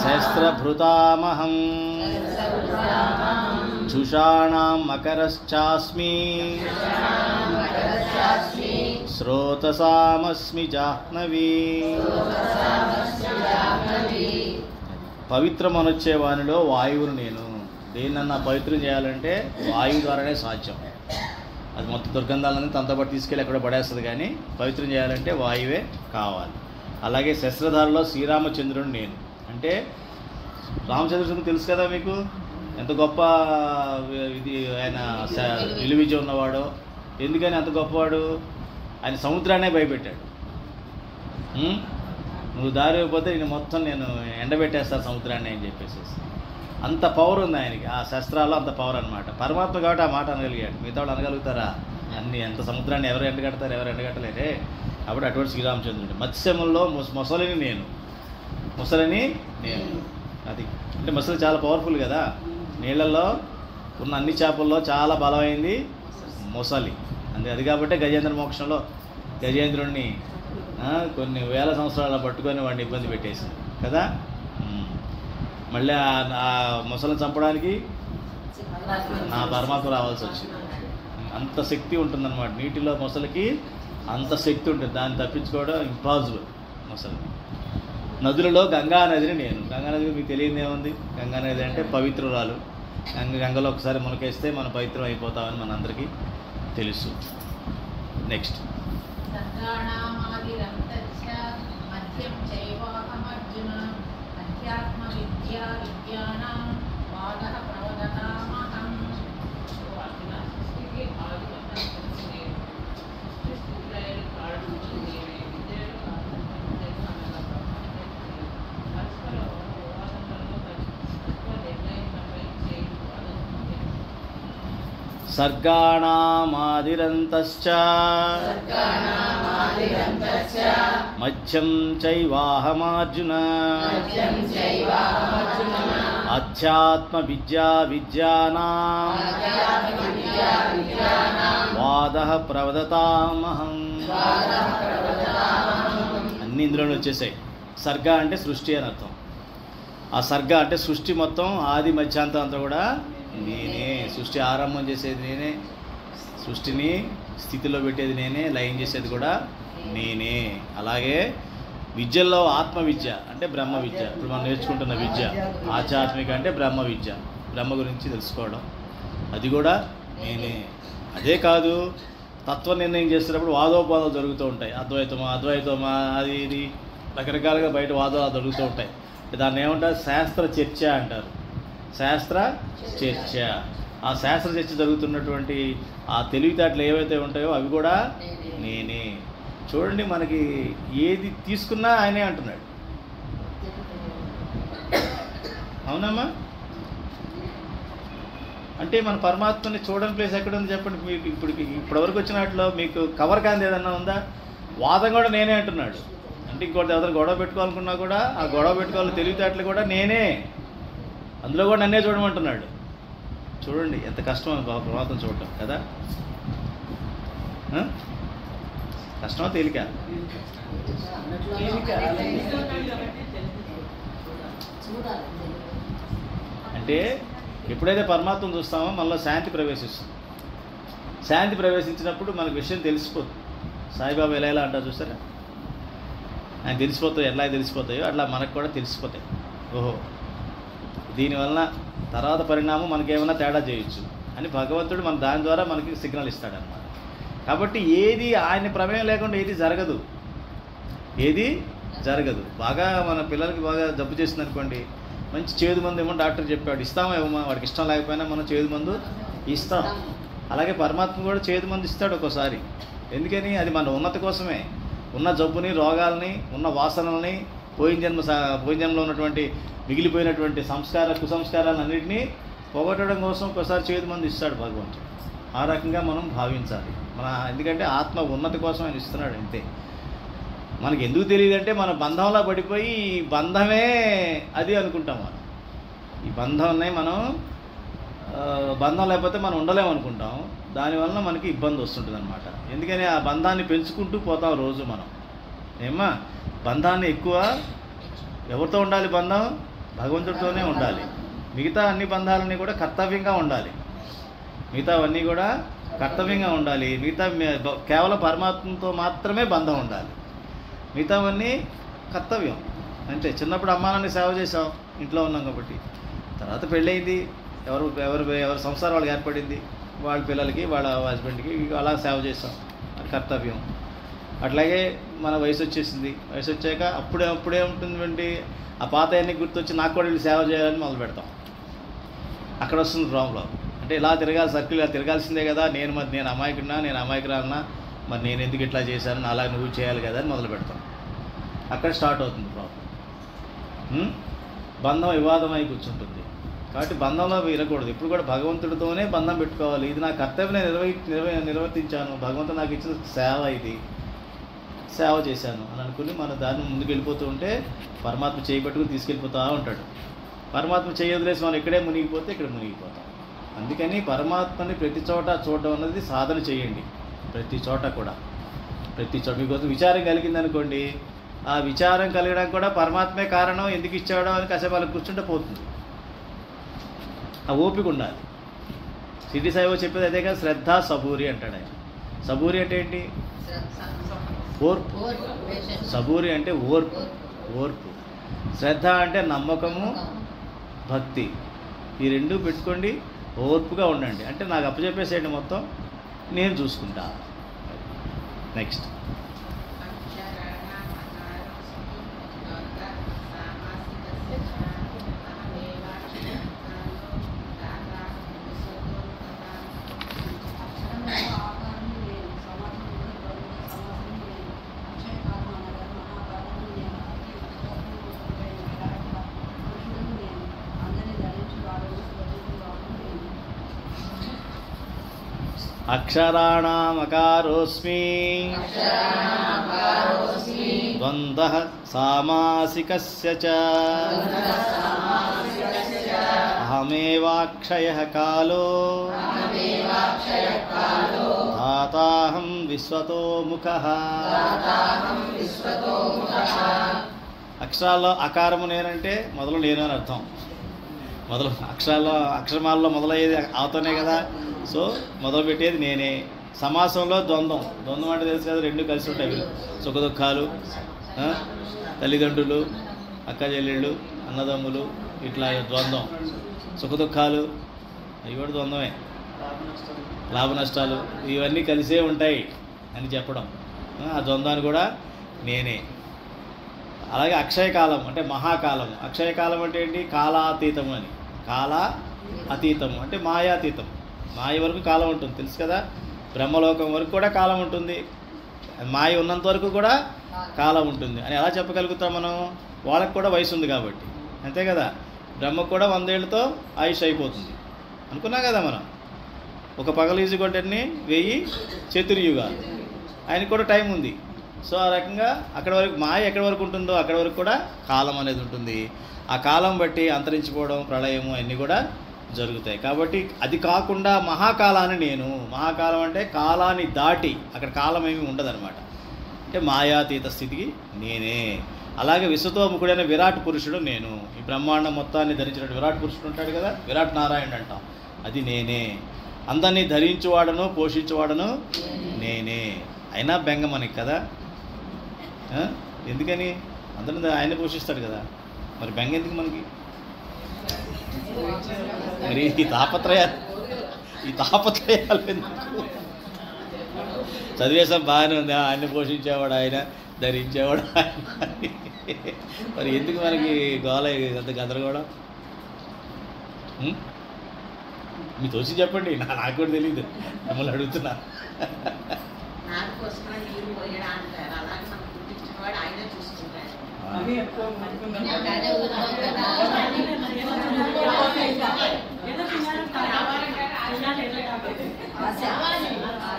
శస్త్రభృతామహం చుషాణాం మకరశ్చాస్మి శ్రోతసామస్మి జాహ్నవీ. పవిత్రం అనొచ్చే వానిలో వాయువును నేను. దేన్నన్నా పవిత్రం చేయాలంటే వాయువు ద్వారానే సాధ్యం. అది మొత్తం దుర్గంధాలన్నీ తనతో పాటు తీసుకెళ్ళి ఎక్కడ పడేస్తుంది, కానీ పవిత్రం చేయాలంటే వాయువే కావాలి. అలాగే శస్త్రధారలో శ్రీరామచంద్రుడు నేను. అంటే రామచంద్రుడు తెలుసు కదా మీకు, ఎంత గొప్ప ఇది ఆయన విలువిజ ఉన్నవాడో. ఎందుకని అంత గొప్పవాడు, ఆయన సముద్రాన్నే భయపెట్టాడు. నువ్వు దారి అయిపోతే నేను మొత్తం నేను ఎండబెట్టేస్తాను సముద్రాన్ని అని చెప్పేసి. అంత పవర్ ఉంది ఆయనకి, ఆ శస్త్రాల్లో అంత పవర్ అనమాట. పరమాత్మ కాబట్టి ఆ మాట అనగలిగాడు. మిగతా వాళ్ళు అనగలుగుతారా? అన్ని ఎంత సముద్రాన్ని ఎవరు ఎండగడతారు, ఎవరు ఎండగట్టలేరే. కాబట్టి అటువంటి శ్రీరామచంద్రుడు. మత్స్యముల్లో మొసలిని నేను. అది అంటే మొసలి చాలా పవర్ఫుల్ కదా. నీళ్ళల్లో ఉన్న అన్ని చేపల్లో చాలా బలమైంది మొసలి. అది కాబట్టి గజేంద్ర మోక్షంలో గజేంద్రుడిని కొన్ని వేల సంవత్సరాలు పట్టుకొని వాడిని ఇబ్బంది పెట్టేసింది కదా. మళ్ళీ ఆ మొసలిని చంపడానికి నా పరమాత్మ రావాల్సి వచ్చింది. అంత శక్తి ఉంటుందన్నమాట నీటిలో మొసలికి, అంత శక్తి ఉంటుంది. దాన్ని తప్పించుకోవడం ఇంపాసిబుల్ మొసలి. నదులలో గంగా నదిని నేను. గంగా నది మీకు తెలియదు ఏముంది, గంగా నది అంటే పవిత్రురాలు. గంగలో ఒకసారి మునకేస్తే మనం పవిత్రం అయిపోతామని మనందరికీ తెలుసు. నెక్స్ట్ సర్గాణామాదిరంతశ్చ మధ్యం చైవాహమార్జున అధ్యాత్మ విద్యా విద్యానాం వాదః ప్రవదతామహం. అన్ని ఇందులోనే వచ్చేసాయి. సర్గ అంటే సృష్టి అని అర్థం. ఆ సర్గ అంటే సృష్టి మొత్తం ఆది మధ్యాంతం అంతా కూడా నేనే. సృష్టి ఆరంభం చేసేది నేనే, సృష్టిని స్థితిలో పెట్టేది నేనే, లయం చేసేది కూడా నేనే. అలాగే విద్యల్లో ఆత్మ విద్య అంటే బ్రహ్మ విద్య, ఇప్పుడు మనం నేర్చుకుంటున్న విద్య. ఆధ్యాత్మిక అంటే బ్రహ్మ విద్య, బ్రహ్మ గురించి తెలుసుకోవడం, అది కూడా నేనే. అదే కాదు, తత్వ నిర్ణయం చేసేటప్పుడు వాదోపాదాలు జరుగుతూ ఉంటాయి. అద్వైతమా అది ఇది రకరకాలుగా బయట వాదాలు జరుగుతూ ఉంటాయి. దాన్ని ఏమంటారు? శాస్త్ర చర్చ అంటారు. శాస్త్ర చర్చ. ఆ శాస్త్ర చర్చ జరుగుతున్నటువంటి ఆ తెలివితేటలు ఏవైతే ఉంటాయో అవి కూడా నేనే. చూడండి, మనకి ఏది తీసుకున్నా ఆయనే అంటున్నాడు. అవునమ్మా? అంటే మన పరమాత్మని చూడని ప్లేస్ ఎక్కడ ఉంది చెప్పండి. మీకు ఇప్పటివరకు వచ్చిన వాటిలో మీకు కవర్ కాంది ఏదన్నా ఉందా? వాదం కూడా నేనే అంటున్నాడు. అంటే ఇంకోటి ఎవరైనా గొడవ పెట్టుకోవాలనుకున్నా కూడా ఆ గొడవ పెట్టుకోవాలని తెలివితేటలు కూడా నేనే, అందులో కూడా నన్నే చూడమంటున్నాడు. చూడండి ఎంత కష్టం పరమాత్మ చూడటం కదా. కష్టమా తేలిక? అంటే ఎప్పుడైతే పరమాత్మను చూస్తామో మనలో శాంతి ప్రవేశిస్తుంది. శాంతి ప్రవేశించినప్పుడు మనకు విషయం తెలిసిపోతుంది. సాయిబాబా ఎలా అంటారు చూసారా? ఆయన తెలిసిపోతాయి, ఎలా తెలిసిపోతాయో అట్లా మనకు కూడా తెలిసిపోతాయి. ఓహో, దీనివల్ల తర్వాత పరిణామం మనకేమైనా తేడా చేయొచ్చు అని భగవంతుడు మన దాని ద్వారా మనకి సిగ్నల్ ఇస్తాడనమాట. కాబట్టి ఏది ఆయన ప్రమేయం లేకుండా ఏది జరగదు, ఏది జరగదు. బాగా మన పిల్లలకి బాగా జబ్బు చేసింది అనుకోండి, మంచి చేదు మందు ఏమో డాక్టర్ చెప్పాడు, ఇస్తామా ఏమో, వాడికి ఇష్టం లేకపోయినా మనం చేదు మందు ఇస్తాం. అలాగే పరమాత్మ కూడా చేదు మందు ఇస్తాడు ఒక్కోసారి. ఎందుకని? అది మన ఉన్నతి కోసమే. ఉన్న జబ్బుని, రోగాల్ని, ఉన్న వాసనల్ని, పోయిన జన్మలో ఉన్నటువంటి మిగిలిపోయినటువంటి కుసంస్కారాలన్నింటినీ పోగొట్టడం కోసం ఒకసారి చేదు మందు ఇస్తాడు భగవంతుడు. ఆ రకంగా మనం భావించాలి. ఎందుకంటే ఆత్మ ఉన్నతి కోసం ఆయన ఇస్తున్నాడు అంతే. మనకి ఎందుకు తెలియదంటే మన బంధంలో పడిపోయి ఈ బంధమే అది అనుకుంటాం. మనం ఈ బంధాన్ని బంధం లేకపోతే మనం ఉండలేమనుకుంటాం. దానివల్ల మనకి ఇబ్బంది వస్తుంటుంది అనమాట. ఎందుకని ఆ బంధాన్ని పెంచుకుంటూ పోతాం రోజు మనం. ఏమ్మా, బంధాన్ని ఎక్కువ ఎవరితో ఉండాలి? బంధం భగవంతుడితోనే ఉండాలి. మిగతా అన్ని బంధాలన్నీ కూడా కర్తవ్యంగా ఉండాలి. మిగతావన్నీ కూడా కర్తవ్యంగా ఉండాలి. కేవలం పరమాత్మతో మాత్రమే బంధం ఉండాలి. మిగతావన్నీ కర్తవ్యం అంతే. చిన్నప్పుడు అమ్మానాన్ని సేవ చేసాం, ఇంట్లో ఉన్నాం కాబట్టి. తర్వాత పెళ్ళయింది, ఎవరి సంసారం వాళ్ళకి ఏర్పడింది, వాళ్ళ పిల్లలకి, వాళ్ళ హస్బెండ్కి అలా సేవ చేసాం, అది కర్తవ్యం. అట్లాగే మన వయసు వచ్చేసింది, వయసు వచ్చాక అప్పుడే ఉంటుందండి, ఆ పాత అన్నీ గుర్తొచ్చి నాకు కూడా వీళ్ళు సేవ చేయాలని మొదలు పెడతాం. అక్కడ వస్తుంది ప్రాబ్లం. అంటే ఇలా తిరగాలి, సర్కిల్ ఇలా తిరగాల్సిందే కదా, నేను అమాయకురాలన్నా, మరి నేను ఎందుకు ఇట్లా చేశాను, అలా నువ్వు చేయాలి కదా అని మొదలు పెడతాం. అక్కడ స్టార్ట్ అవుతుంది ప్రాబ్లం. బంధం వివాదమై కూర్చుంటుంది. కాబట్టి బంధంలో విరకూడదు. ఇప్పుడు కూడా భగవంతుడితోనే బంధం పెట్టుకోవాలి. ఇది నా కర్తవ్యం, నిర్వర్తించాను, భగవంతుడు నాకు ఇచ్చిన సేవ, ఇది సేవ చేశాను అని అనుకుని మన దాన్ని ముందుకు వెళ్ళిపోతూ ఉంటే పరమాత్మ చేయబట్టుకుని తీసుకెళ్ళిపోతూ ఉంటాడు. పరమాత్మ చేయొదిలేసి మనం ఇక్కడే మునిగిపోతే ఇక్కడ మునిగిపోతాం. అందుకని పరమాత్మని ప్రతి చోట చూడడం అన్నది సాధన చేయండి. ప్రతి చోట మీకోసం విచారం కలిగిందనుకోండి, ఆ విచారం కలగడానికి కూడా పరమాత్మే కారణం, ఎందుకు ఇచ్చాడో అని కాసేపు వాళ్ళకి కూర్చుంటే పోతుంది. ఆ ఓపిక ఉండాలి. సిద్ధి సాయిబాబా చెప్పేది అదే కదా, శ్రద్ధ సబూరి అంటాడు ఆయన. సబూరి అంటే ఏంటి? ఓర్పు. సబూరి అంటే ఓర్పు. శ్రద్ధ అంటే నమ్మకము, భక్తి. ఈ రెండు పెట్టుకోండి, ఓర్పుగా ఉండండి. అంటే నాకు అప్పచెప్పేసేయండి మొత్తం, నేను చూసుకుంటా. నెక్స్ట్ అక్షరాణమకారోస్మి ద్వంద్వః సామాసికస్య చ అహమేవాక్షయః కాలో ధాతాహం విశ్వతో ముఖః. అక్షరాల్లో అకారము నేనంటే మొదలు నేను అని అర్థం. మొదలు అక్షరమాలలో మొదలయ్యేది ఆతోనే కదా. సో మొదలు పెట్టేది నేనే. సమాసంలో ద్వంద్వం అంటే తెలుసు కదా, రెండు కలిసి ఉంటాయి. సుఖ దుఃఖాలు, తల్లిదండ్రులు, అక్క చెల్లెళ్ళు, అన్నదమ్ములు, ఇట్లా ద్వంద్వం. సుఖ దుఃఖాలు అవి కూడా ద్వంద్వమే. లాభ నష్టాలు ఇవన్నీ కలిసే ఉంటాయి అని చెప్పడం. ఆ ద్వంద్వాన్ని కూడా నేనే. అలాగే అక్షయకాలం అంటే మహాకాలం. అక్షయకాలం అంటే ఏంటి? కాలాతీతం అని. కాల అతీతం అంటే మాయాతీతం. మాయ వరకు కాలం ఉంటుంది తెలుసు కదా. బ్రహ్మలోకం వరకు కూడా కాలం ఉంటుంది. మాయ ఉన్నంత వరకు కూడా కాలం ఉంటుంది అని ఎలా చెప్పగలుగుతాం మనం? వాళ్ళకు కూడా వయసు ఉంది కాబట్టి. అంతే కదా. బ్రహ్మకు కూడా 100 ఏళ్ళతో ఆయుష్ అయిపోతుంది అనుకున్నాం కదా మనం. ఒక పగలీజు కొట్టని 1000 చతుర్యుగాలు. ఆయనకు కూడా టైం ఉంది. సో ఆ రకంగా అక్కడ వరకు మాయ ఎక్కడి వరకు ఉంటుందో అక్కడ వరకు కూడా కాలం అనేది ఉంటుంది. ఆ కాలం బట్టి అంతరించిపోవడం, ప్రళయము అన్నీ కూడా జరుగుతాయి. కాబట్టి అది కాకుండా మహాకాలాన్ని నేను. మహాకాలం అంటే కాలాన్ని దాటి అక్కడ కాలం ఏమీ ఉండదన్నమాట. అంటే మాయాతీత స్థితికి నేనే. అలాగే విశ్వతోముఖుడైన విరాట్ పురుషుడు నేను. ఈ బ్రహ్మాండం మొత్తాన్ని ధరించినట్టు విరాట్ పురుషుడు ఉంటాడు కదా, విరాట్ నారాయణ అంటాం. అది నేనే. అందరినీ ధరించువాడను పోషించువాడను నేనే. అయినా బెంగ మనకి కదా. ఎందుకని? అందరిని ఆయన పోషిస్తాడు కదా, మరి బెంగ ఎందుకు మనకి? మరి ఈ తాపత్రయాలు ఎందుకు? చదివేసాం బాగానే ఉంది. ఆయన్ని పోషించేవాడు ఆయన, ధరించేవాడు ఆయన. మరి ఎందుకు మనకి గోల అంత గదరగోళం? మీ తోచి చెప్పండి, నాకు కూడా తెలియదు, మిమ్మల్ని అడుగుతున్నా. నాకు కోసం నీరు పోయడా అంటారు. అలాగే మనం పుట్టించిన వాడు ఆయనే చూసుకుంటాడు. అని ఎక్కువ అనుకున్నాను.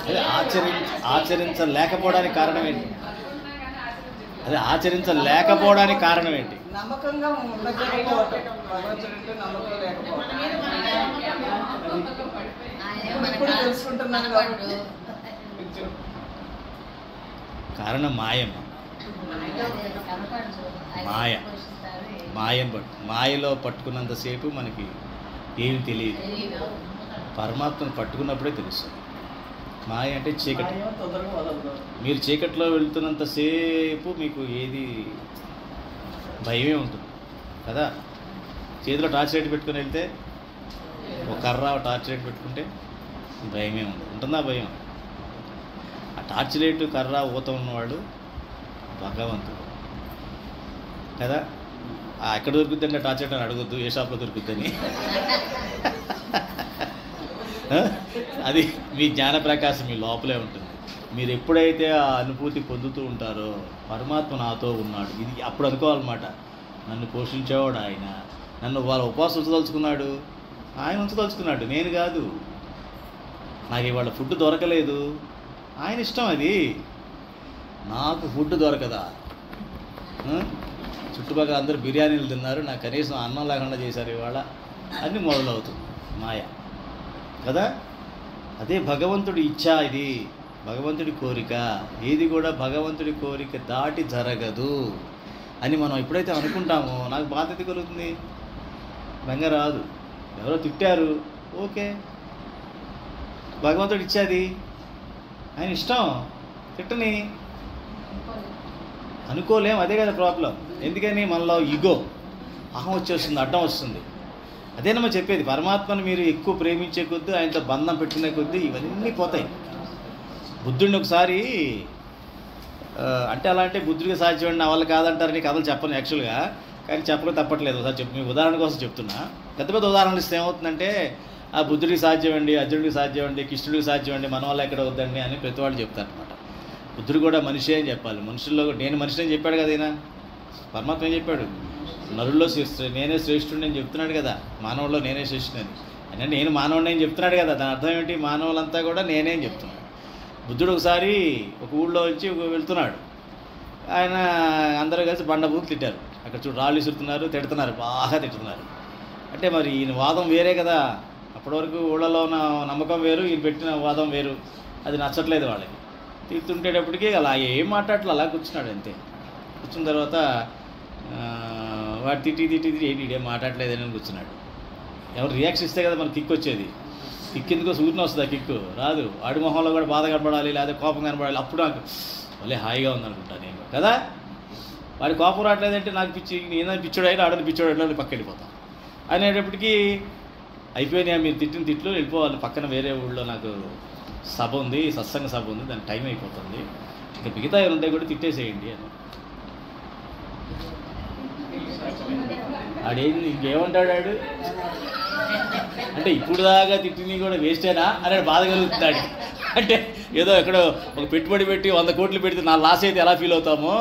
అదే ఆచరించలేకపోవడానికి కారణం ఏంటి? అదే ఆచరించలేకపోవడానికి కారణం ఏంటి? నమ్మకంగా ఉండకపోవటం. భగవంతుడంటే నమ్మకం లేకపోవటం. ఇప్పుడు తెలుసుకుంటున్నాను కాబట్టి కారణం మాయమ్మ. మాయను మాయలో పట్టుకున్నంతసేపు మనకి ఏమి తెలియదు. పరమాత్మను పట్టుకున్నప్పుడే తెలుస్తుంది. మాయ అంటే చీకటి. తొందరగా వదలదు. మీరు చీకట్లో వెళ్తున్నంతసేపు మీకు ఏది భయమే ఉంటుంది కదా. చేతిలో టార్చ్ లైట్ పెట్టుకుని వెళ్తే, ఒక కర్ర టార్చ్ లైట్ పెట్టుకుంటే భయమే ఉంటుందా? భయం. ఆ టార్చ్ లైట్ కర్ర ఊత ఉన్నవాడు భగవంతుడు కదా. ఎక్కడ దొరుకుతుందంటే టార్చ్ లైట్ అని అడగొద్దు, ఏ షాప్లో దొరుకుతుందని. అది మీ జ్ఞాన ప్రకాశం మీ లోపలే ఉంటుంది. మీరు ఎప్పుడైతే ఆ అనుభూతి పొందుతూ ఉంటారో పరమాత్మ నాతో ఉన్నాడు, ఇది అప్పుడు అనుకోవాలన్నమాట. నన్ను పోషించేవాడు ఆయన, నన్ను వాళ్ళ ఉపవాసం ఉంచదలుచుకున్నాడు, ఆయన ఉంచదలుచుకున్నాడు, నేను కాదు. నాకు ఇవాళ ఫుడ్ దొరకలేదు, ఆయన ఇష్టం అది. నాకు ఫుడ్ దొరకదా? చుట్టుపక్కల అందరూ బిర్యానీలు తిన్నారు, నాకు కనీసం అన్నం లేకుండా చేశారు ఇవాళ, అన్నీ మొదలవుతుంది మాయ కదా. అదే భగవంతుడి ఇచ్చ. ఇది భగవంతుడి కోరిక. ఏది కూడా భగవంతుడి కోరిక దాటి జరగదు అని మనం ఎప్పుడైతే అనుకుంటామో నాకు బాధ్యత కలుగుతుంది, బెంగ రాదు. ఎవరో తిట్టారు, ఓకే, భగవంతుడు ఇచ్చేది, ఆయన ఇష్టం, తిట్టని అనుకోలేం. అదే కదా ప్రాబ్లం. ఎందుకని? మనలో ఈగో, అహం వచ్చేస్తుంది, అడ్డం వస్తుంది. అదేనమ్మా చెప్పేది. పరమాత్మను మీరు ఎక్కువ ప్రేమించే కొద్దీ, ఆయనతో బంధం పెట్టుకునే కొద్దీ ఇవన్నీ పోతాయి. బుద్ధుడిని ఒకసారి అంటే అలా అంటే బుద్ధుడికి సాధ్యం నా వల్ల కాదంటారని కథలు చెప్పను యాక్చువల్గా, కానీ చెప్పక తప్పట్లేదు. ఒకసారి చెప్పు, మీ ఉదాహరణ కోసం చెప్తున్నా. పెద్ద పెద్ద ఉదాహరణలు ఇస్తే ఏమవుతుందంటే, ఆ బుద్ధుడికి సాధ్యం అండి, అర్జునుడికి సాధ్యం అండి, కృష్ణుడికి సాధ్యం అండి, మన వల్ల ఎక్కడ వద్దండి అని ప్రతి వాళ్ళు చెప్తారు అనమాట. బుద్ధుడు కూడా మనిషి అని చెప్పాలి. మనుషుల్లో నేను మనిషి అని చెప్పాడు కదా ఈయన. పరమాత్మ ఏం చెప్పాడు? నరుల్లో నేనే శ్రేష్ఠుడిని అని చెప్తున్నాడు కదా, మానవుల్లో నేనే శ్రేష్ఠుడని. అంటే నేను మానవుడిని అని చెప్తున్నాడు కదా, దాని అర్థం ఏంటి? మానవులంతా కూడా నేనే అని చెప్తున్నాడు. బుద్ధుడు ఒకసారి ఒక ఊళ్ళో వచ్చి వెళ్తున్నాడు. ఆయన అందరూ కలిసి బండబూతులు తిట్టారు. అక్కడ చూడు రాళ్ళు విసురుతున్నారు, తిడుతున్నారు, బాగా తిడుతున్నారు. అంటే మరి ఈయన వాదం వేరే కదా, అప్పటి వరకు ఊళ్ళలో ఉన్న నమ్మకం వేరు, ఈయన పెట్టిన వాదం వేరు. అది నచ్చట్లేదు వాళ్ళకి. తిడుతుంటేటప్పటికీ అలా ఏం మాట్లాడలే, అలా కూర్చున్నాడు అంతే. కూర్చున్న తర్వాత వాడు తిట్టి ఏం మాట్లాడలేదని కూర్చున్నాడు. ఎవరు రియాక్షన్ ఇస్తే కదా మనకి కిక్ వచ్చేది. కిక్ ఎందుకో సూర్యుని వస్తుంది, ఆ కిక్కు రాదు. వాడి మొహంలో కూడా బాధ కనపడాలి, లేదా కోపం కనపడాలి. అప్పుడు నాకు భలే హాయిగా ఉందనుకుంటా నేను కదా. వాడి కోపం రావట్లేదంటే నాకు పిచ్చి, నేనే పిచ్చోడు అయినా ఆడని పిచ్చోడు అయినా పక్క వెళ్ళిపోతాం అనేటప్పటికీ అయిపోయినాయి మీరు తిట్టిన తిట్లు, వెళ్ళిపోవాలి. పక్కన వేరే ఊళ్ళో నాకు సభ ఉంది, సత్సంగ సభ ఉంది, దానికి టైం అయిపోతుంది, ఇంకా మిగతా ఏమైనా ఉంటే కూడా తిట్టేసేయండి అని. ఆడేం ఇంకేమంటాడు ఆడు అంటే ఇప్పుడు దాకా తిట్టిని కూడా వేస్టేనా అని బాధ కలుగుతున్నాడు. అంటే ఏదో ఎక్కడో ఒక పెట్టుబడి పెట్టి 100 కోట్లు పెడితే నా లాస్ అయితే ఎలా ఫీల్ అవుతామో,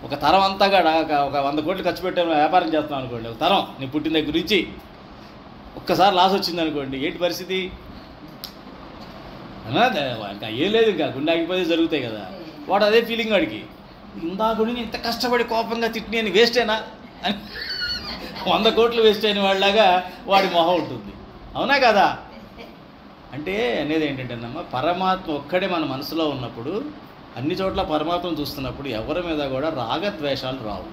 ఒక తరం అంతా కూడా ఒక 100 కోట్లు ఖర్చు పెట్టాము వ్యాపారం చేస్తాం అనుకోండి, ఒక తరం నీ పుట్టిన దగ్గర నుంచి ఒక్కసారి లాస్ వచ్చింది అనుకోండి, ఏంటి పరిస్థితి? ఇంకా ఏం లేదు, ఇంకా గుండె ఆగిపోతే జరుగుతాయి కదా. వాడు అదే ఫీలింగ్ వాడికి, ఇందాక ఇంత కష్టపడి కోపంగా తిట్టిని అని వేస్టేనా అని 100 కోట్లు వేస్ట్ అయిన వాళ్ళలాగా వాడి మొహం ఉంటుంది. అవునా కదా? అంటే అనేది ఏంటంటేనమ్మా, పరమాత్మ ఒక్కడే మన మనసులో ఉన్నప్పుడు, అన్ని చోట్ల పరమాత్మను చూస్తున్నప్పుడు ఎవరి మీద కూడా రాగద్వేషాలు రావు